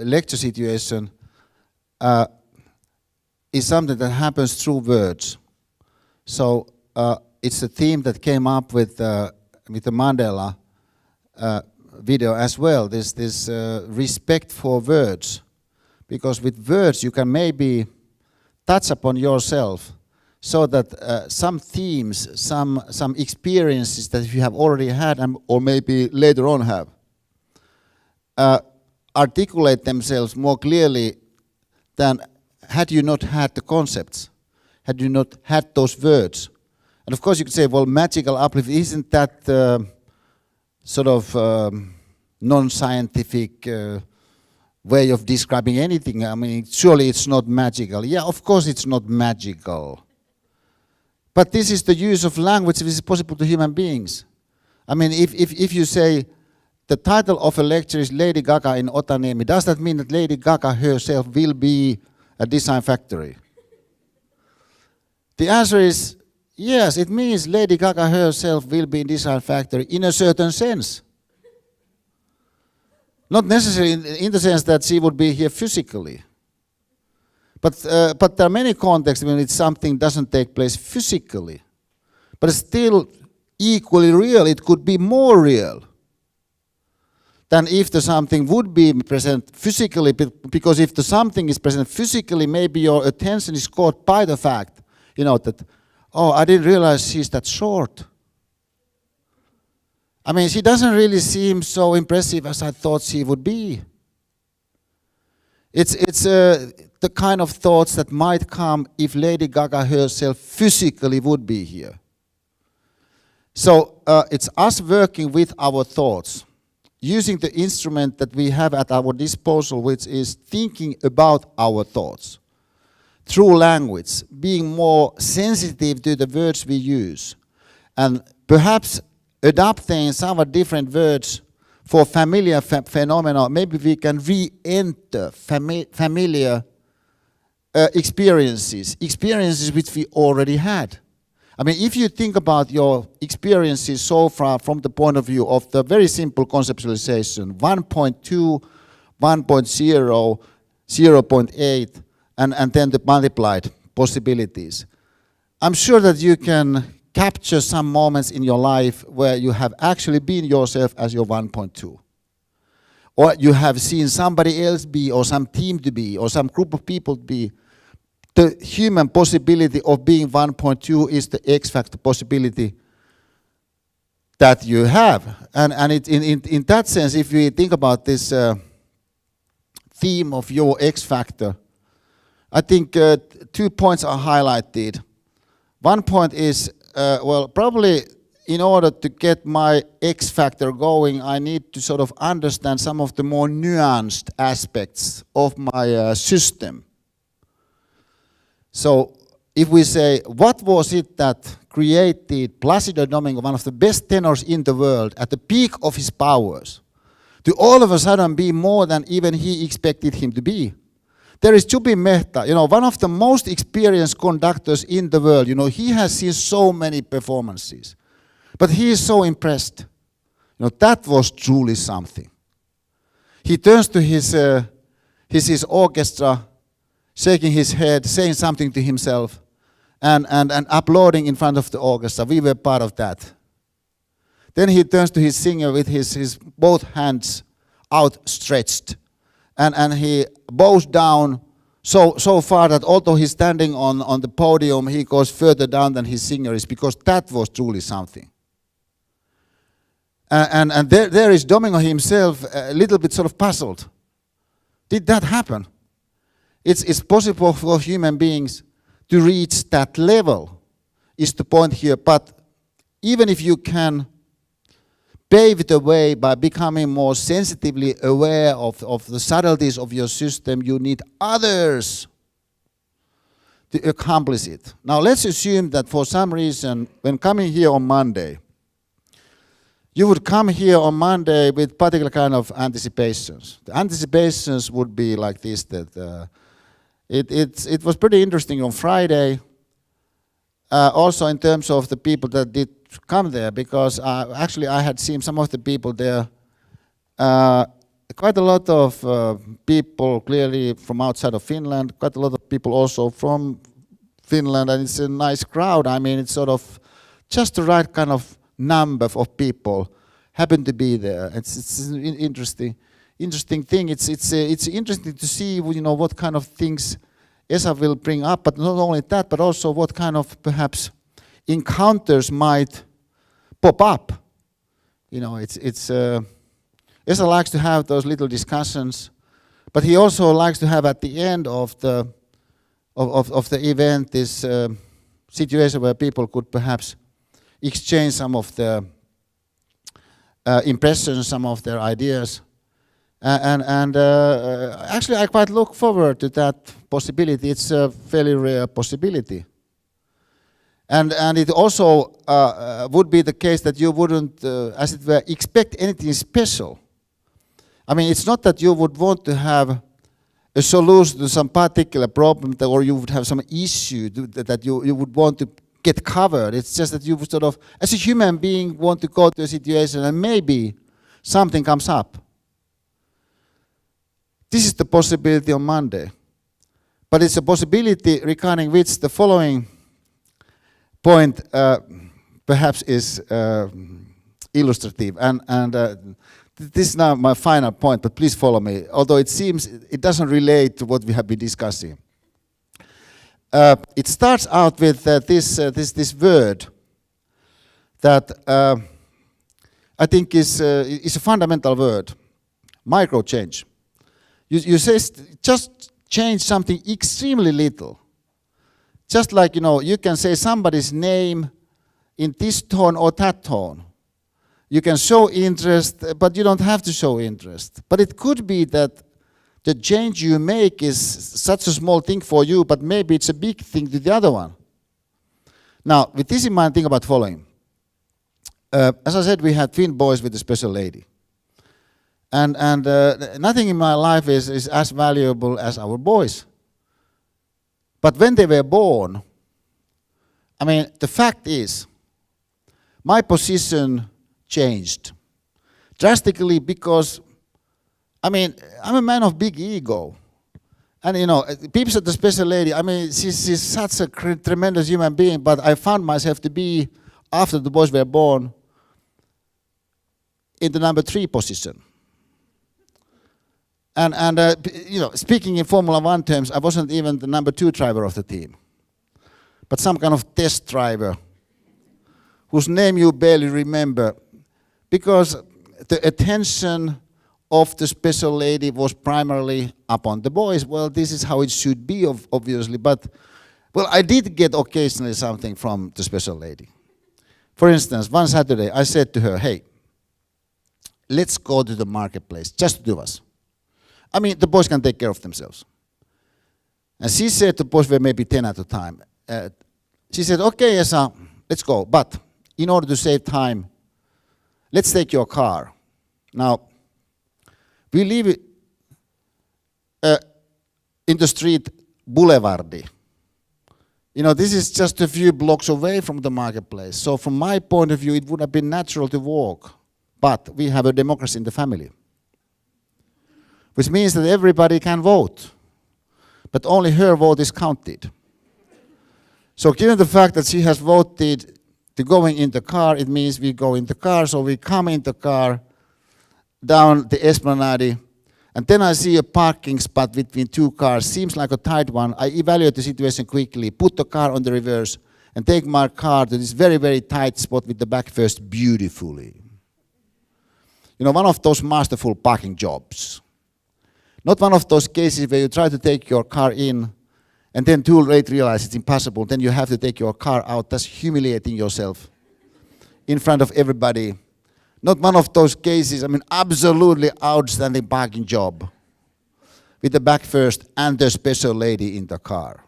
lecture situation, is something that happens through words. So it's a theme that came up with the Mandela video as well. This respect for words. Because with words you can maybe touch upon yourself, so that some themes, some experiences that you have already had or maybe later on have, articulate themselves more clearly than had you not had the concepts, had you not had those words. And of course you could say, well, magical uplift, isn't that sort of non-scientific way of describing anything? I mean, surely it's not magical. Yeah, of course it's not magical. But this is the use of language which is possible to human beings. I mean, if you say the title of a lecture is Lady Gaga in Otaniemi, does that mean that Lady Gaga herself will be a design factory? The answer is yes, it means Lady Gaga herself will be in design factory in a certain sense. Not necessarily in the sense that she would be here physically. But there are many contexts when something doesn't take place physically. But it's still equally real. It could be more real. than if the something would be present physically, because if the something is present physically, maybe your attention is caught by the fact, that, oh, I didn't realize she's that short. I mean, she doesn't really seem so impressive as I thought she would be. It's the kind of thoughts that might come if Lady Gaga herself physically would be here. So it's us working with our thoughts, using the instrument that we have at our disposal, which is thinking about our thoughts through language, being more sensitive to the words we use, and perhaps adapting somewhat different words for familiar phenomena. Maybe we can re-enter familiar experiences which we already had. I mean, if you think about your experiences so far from the point of view of the very simple conceptualization, 1.2, 1.0, 0.8, and then the multiplied possibilities, I'm sure that you can capture some moments in your life where you have actually been yourself as your 1.2. Or you have seen somebody else be, or some team to be, or some group of people to be. The human possibility of being 1.2 is the X factor possibility that you have. And it, in that sense, if we think about this theme of your X factor, I think 2 points are highlighted. One point is, well, probably in order to get my X factor going, I need to sort of understand some of the more nuanced aspects of my system. So if we say, what was it that created Placido Domingo, one of the best tenors in the world, at the peak of his powers, to all of a sudden be more than even he expected him to be? There is Zubin Mehta, one of the most experienced conductors in the world. He has seen so many performances, but he is so impressed. That was truly something. He turns to his orchestra, shaking his head, saying something to himself, and applauding in front of the orchestra. We were part of that. Then he turns to his singer with his both hands outstretched, and he bows down so far that although he's standing on the podium, he goes further down than his singer is, because that was truly something. And there is Domingo himself a little bit sort of puzzled. Did that happen? It's possible for human beings to reach that level, is the point here. But even if you can pave the way by becoming more sensitively aware of the subtleties of your system, you need others to accomplish it. Now let's assume that for some reason, when coming here on Monday, you would come here on Monday with particular kind of anticipations. The anticipations would be like this, that it was pretty interesting on Friday, also in terms of the people that did come there, because actually I had seen some of the people there, quite a lot of people clearly from outside of Finland, quite a lot of people also from Finland, and it's a nice crowd. I mean, it's sort of just the right kind of number of people happen to be there. It's an interesting thing. It's interesting to see, what kind of things Esa will bring up, but not only that, but also what kind of perhaps encounters might pop up. Esa likes to have those little discussions, but he also likes to have at the end of the event this situation where people could perhaps exchange some of their impressions, some of their ideas. Actually, I quite look forward to that possibility. It's a fairly rare possibility. And it also would be the case that you wouldn't, as it were, expect anything special. I mean, it's not that you would want to have a solution to some particular problem, or you would have some issue that you would want to get covered. It's just that you would sort of, as a human being, want to go to a situation and maybe something comes up. This is the possibility on Monday. But it's a possibility regarding which the following point perhaps is illustrative. And this is now my final point, but please follow me. Although it seems it doesn't relate to what we have been discussing. It starts out with this word that I think is a fundamental word, micro change. You say just change something extremely little. Just like, you can say somebody's name in this tone or that tone. You can show interest, but you don't have to show interest. But it could be that the change you make is such a small thing for you, but maybe it's a big thing to the other one. Now, with this in mind, think about following. As I said, we had twin boys with a special lady. And nothing in my life is as valuable as our boys. But when they were born, the fact is, my position changed drastically because, I'm a man of big ego. And people said the special lady, she's such a tremendous human being, but I found myself to be, after the boys were born, in the number 3 position. And speaking in Formula 1 terms, I wasn't even the number 2 driver of the team, but some kind of test driver whose name you barely remember, because the attention of the special lady was primarily upon the boys. Well, this is how it should be, obviously, but, well, I did get occasionally something from the special lady. For instance, one Saturday, I said to her, hey, let's go to the marketplace, just the two of us. The boys can take care of themselves. And she said, the boys were maybe 10 at the time. She said, okay, Esa, let's go. But in order to save time, let's take your car. Now, we live in the street Boulevardi. This is just a few blocks away from the marketplace. So from my point of view, it would have been natural to walk. But we have a democracy in the family, which means that everybody can vote, but only her vote is counted. So given the fact that she has voted to going in the car, it means we go in the car, so we come in the car, down the Esplanade, and then I see a parking spot between 2 cars, seems like a tight one. I evaluate the situation quickly, put the car on the reverse, and take my car to this very, very tight spot with the back first beautifully. One of those masterful parking jobs. Not one of those cases where you try to take your car in and then too late realize it's impossible. Then you have to take your car out. That's humiliating yourself in front of everybody. Not one of those cases, absolutely outstanding parking job with the back first and the special lady in the car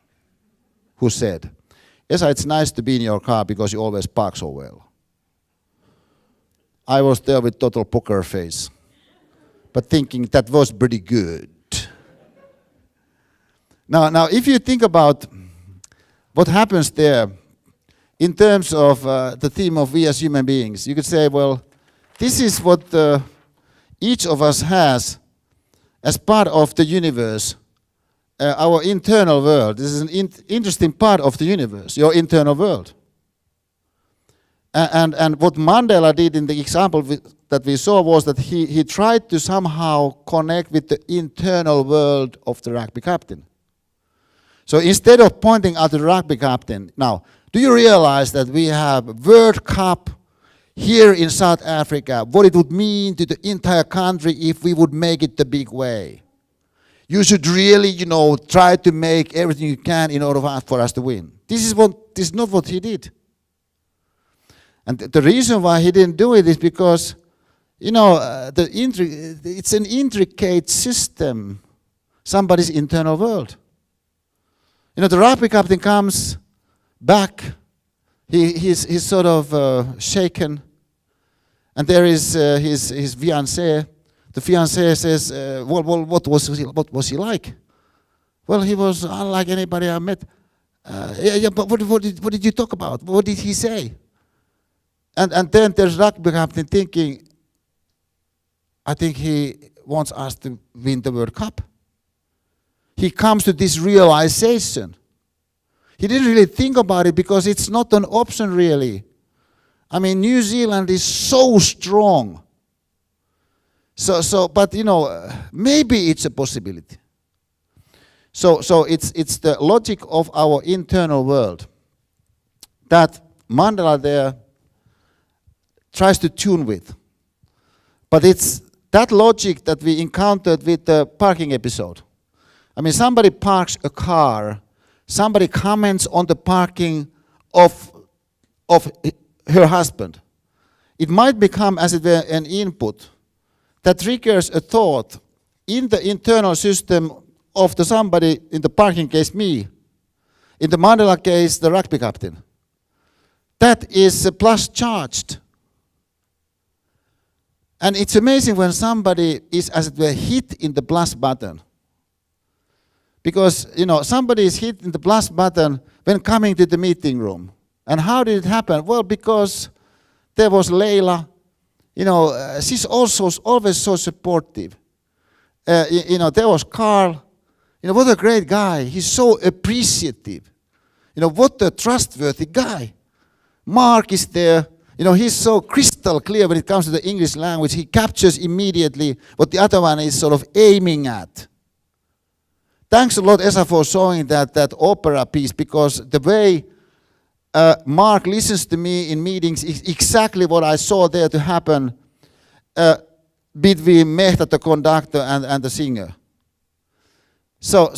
who said, Esa, it's nice to be in your car because you always park so well. I was there with total poker face, but thinking that was pretty good. Now, if you think about what happens there in terms of the theme of we as human beings, you could say, well, this is what each of us has as part of the universe, our internal world. This is an interesting part of the universe, your internal world. And what Mandela did in the example that we saw was that he tried to somehow connect with the internal world of the rugby captain. So instead of pointing out the rugby captain, now, do you realize that we have World Cup here in South Africa, what it would mean to the entire country if we would make it the big way? You should really, try to make everything you can in order for us to win. This is not what he did. And the reason why he didn't do it is because, it's an intricate system, somebody's internal world. The rugby captain comes back, he's sort of shaken, and there is his fiancée. The fiancée says, what was he like? Well, he was unlike anybody I met. But what did you talk about? What did he say? And then there's rugby captain thinking, I think he wants us to win the World Cup. He comes to this realization. He didn't really think about it because it's not an option really. New Zealand is so strong. But maybe it's a possibility. So it's the logic of our internal world that Mandela there tries to tune with. But it's that logic that we encountered with the parking episode. I mean, somebody parks a car, somebody comments on the parking of her husband. It might become, as it were, an input that triggers a thought in the internal system of the somebody, in the parking case, me. In the Mandela case, the rugby captain. That is plus charged. And it's amazing when somebody is, as it were, hit in the plus button. Because, somebody is hit in the plus button when coming to the meeting room. And how did it happen? Well, because there was Leila. She's also always so supportive. There was Carl. What a great guy. He's so appreciative. What a trustworthy guy. Mark is there. He's so crystal clear when it comes to the English language. He captures immediately what the other one is sort of aiming at. Thanks a lot, Esa, for showing that opera piece, because the way Mark listens to me in meetings is exactly what I saw there to happen between Mehta, the conductor, and the singer. So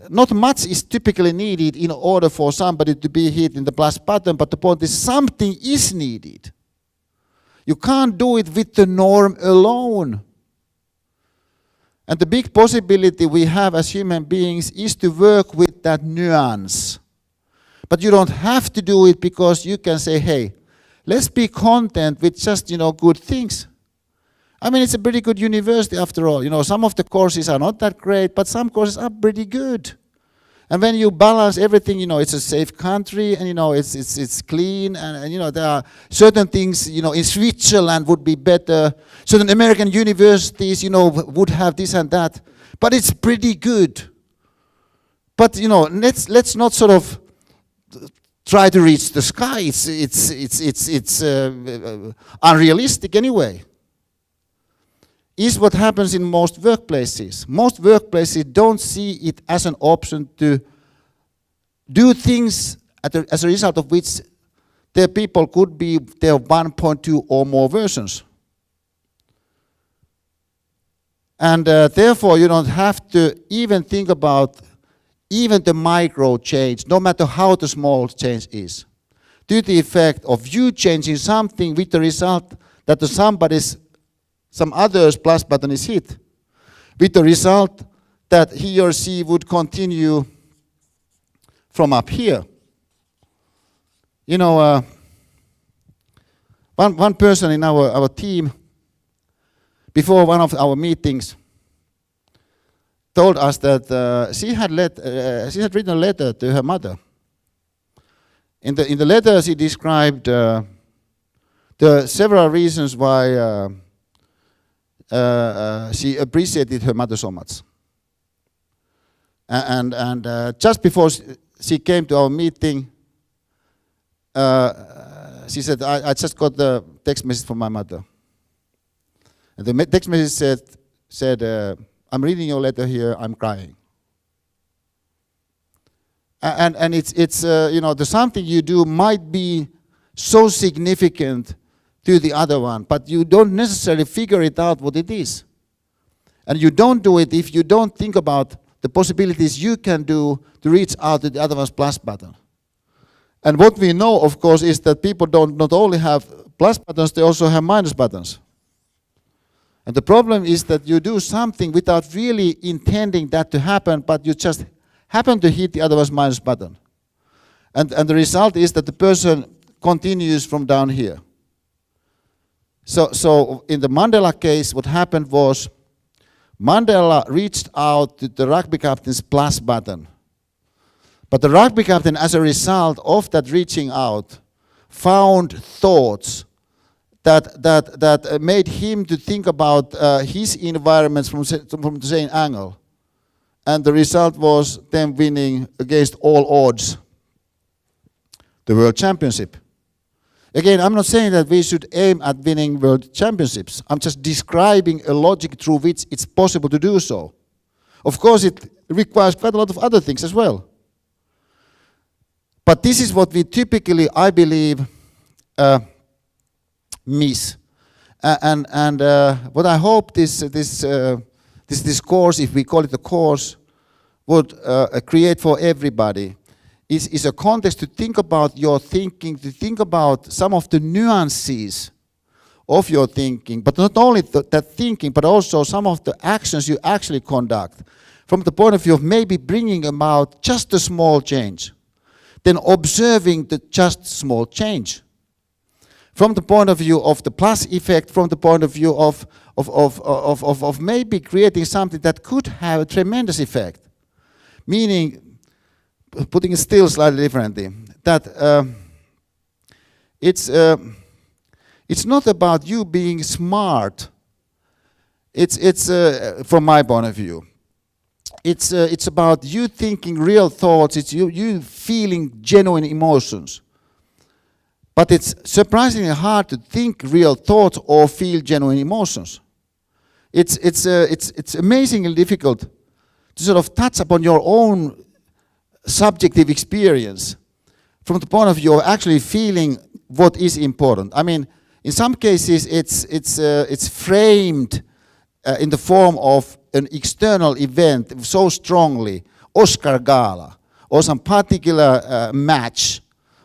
not much is typically needed in order for somebody to be hit in the plus button, but the point is something is needed. You can't do it with the norm alone. And the big possibility we have as human beings is to work with that nuance. But you don't have to do it, because you can say, hey, let's be content with just, good things. I mean, it's a pretty good university after all. Some of the courses are not that great, but some courses are pretty good. And when you balance everything, it's a safe country, and it's clean, and there are certain things, in Switzerland would be better. Certain American universities, would have this and that. But it's pretty good. But let's not sort of try to reach the sky. It's unrealistic anyway. Is what happens in most workplaces. Most workplaces don't see it as an option to do things as a result of which their people could be their 1.2 or more versions. And therefore you don't have to even think about even the micro change, no matter how the small change is, to the effect of you changing something with the result that some other's plus button is hit, with the result that he or she would continue from up here. One person in our team, before one of our meetings, told us that she had written a letter to her mother. In the letter, she described the several reasons why she appreciated her mother so much. And just before she came to our meeting, she said, I just got the text message from my mother. And the text message said, I'm reading your letter here, I'm crying. And it's the something you do might be so significant to the other one, but you don't necessarily figure it out what it is. And you don't do it if you don't think about the possibilities you can do to reach out to the other one's plus button. And what we know, of course, is that people don't not only have plus buttons, they also have minus buttons. And the problem is that you do something without really intending that to happen, but you just happen to hit the other one's minus button. And the result is that the person continues from down here. So in the Mandela case, what happened was Mandela reached out to the rugby captain's plus button. But the rugby captain, as a result of that reaching out, found thoughts that made him to think about his environments from the same angle. And the result was them winning against all odds the World Championship. Again, I'm not saying that we should aim at winning world championships. I'm just describing a logic through which it's possible to do so. Of course, it requires quite a lot of other things as well. But this is what we typically, I believe, miss. And what I hope this course, if we call it a course, would create for everybody is a context to think about your thinking, to think about some of the nuances of your thinking, but not only that thinking, but also some of the actions you actually conduct from the point of view of maybe bringing about just a small change, then observing the just small change. From the point of view of the plus effect, from the point of view of maybe creating something that could have a tremendous effect. Meaning, putting it still slightly differently, that it's not about you being smart. It's from my point of view. It's about you thinking real thoughts. It's you feeling genuine emotions. But it's surprisingly hard to think real thoughts or feel genuine emotions. It's amazingly difficult to sort of touch upon your own subjective experience from the point of view of actually feeling what is important. I mean, in some cases it's framed in the form of an external event so strongly, Oscar Gala, or some particular match,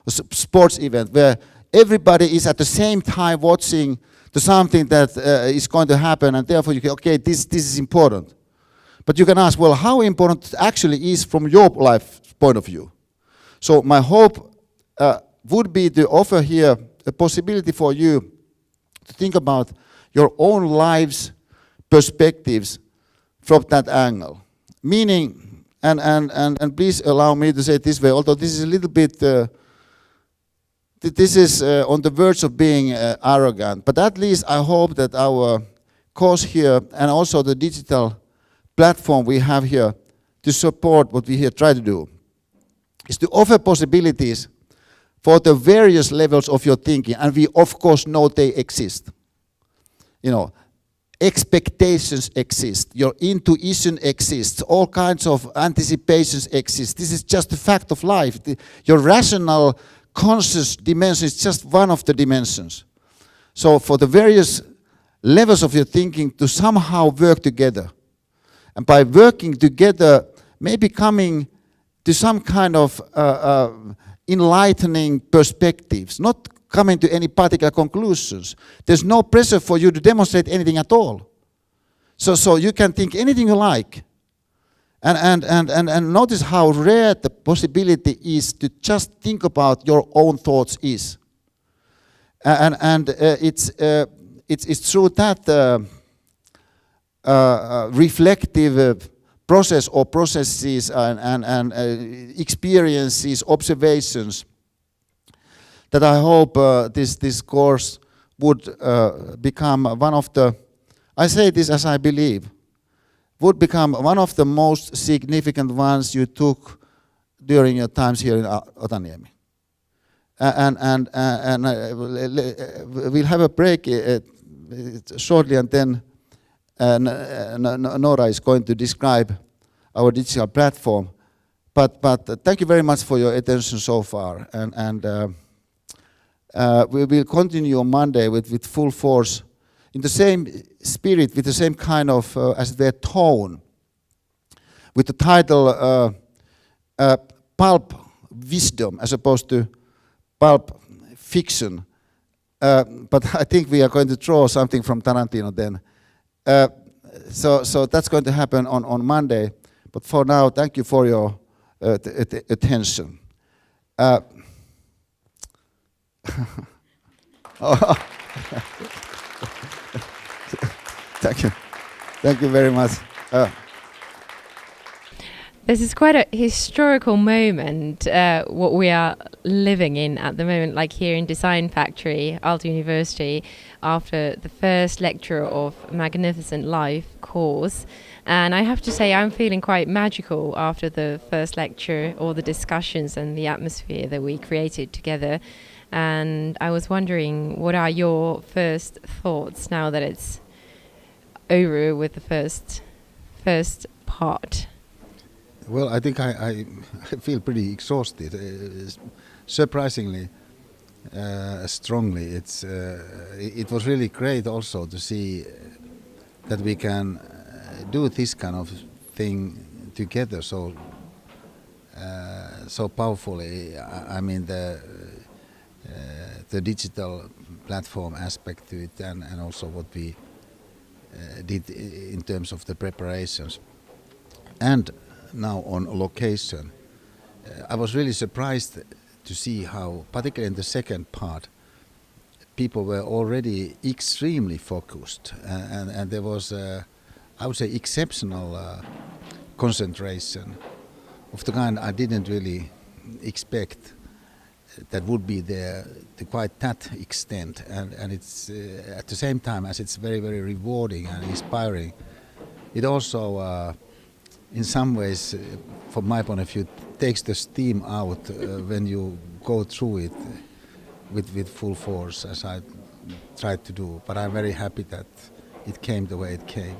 sports event, where everybody is at the same time watching to something that is going to happen, and therefore you can, okay, this is important. But you can ask, well, how important it actually is from your life point of view? So my hope would be to offer here a possibility for you to think about your own life's perspectives from that angle. Meaning, and please allow me to say it this way, although this is a little bit, this is on the verge of being arrogant, but at least I hope that our course here and also the digital platform we have here to support what we here try to do is to offer possibilities for the various levels of your thinking, and we of course know they exist. You know, expectations exist, your intuition exists, all kinds of anticipations exist. This is just a fact of life. Your rational, conscious dimension is just one of the dimensions. So for the various levels of your thinking to somehow work together, and by working together, maybe coming to some kind of enlightening perspectives, not coming to any particular conclusions. There's no pressure for you to demonstrate anything at all. So you can think anything you like. And notice how rare the possibility is to just think about your own thoughts is. It's through that reflective process or processes and experiences, observations, that I hope this course would become one of the, I say this as I believe, would become one of the most significant ones you took during your times here in Otaniemi. We'll have a break shortly, and then Nora is going to describe our digital platform. But thank you very much for your attention so far, and we will continue on Monday with full force, in the same spirit, with the same kind of, as their tone, with the title Pulp Wisdom, as opposed to Pulp Fiction. But I think we are going to draw something from Tarantino then. So that's going to happen on Monday. But for now, thank you for your attention. Thank you. Thank you very much. This is quite a historical moment, what we are living in at the moment, like here in Design Factory, Aalto University, after the first lecture of Magnificent Life course. And I have to say, I'm feeling quite magical after the first lecture, all the discussions and the atmosphere that we created together. and I was wondering, what are your first thoughts now that it's over with the first part? Well, I think I feel pretty exhausted. Surprisingly strongly. It was really great also to see that we can do this kind of thing together so powerfully. I mean the digital platform aspect to it, and also what we did in terms of the preparations. And now on location, I was really surprised to see how, particularly in the second part, people were already extremely focused, and there was, I would say, exceptional concentration of the kind I didn't really expect that would be there to quite that extent. And it's at the same time as it's very, very rewarding and inspiring, it also in some ways, from my point of view, takes the steam out when you go through it with full force, as I tried to do. But I'm very happy that it came the way it came.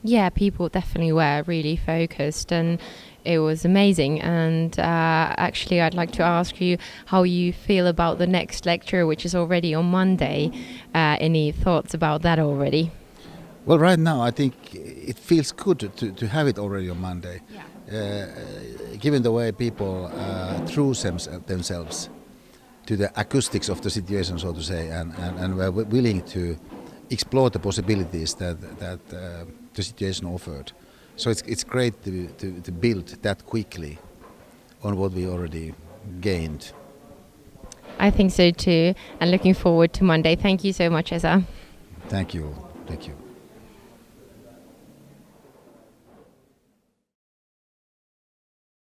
Yeah, people definitely were really focused, and it was amazing. And actually, I'd like to ask you how you feel about the next lecture, which is already on Monday. Any thoughts about that already? Well, right now I think it feels good to have it already on Monday, given the way people threw themselves to the acoustics of the situation, so to say, and were willing to explore the possibilities that the situation offered. So it's great to build that quickly on what we already gained. I think so too, and looking forward to Monday. Thank you so much, Esa. Thank you. Thank you.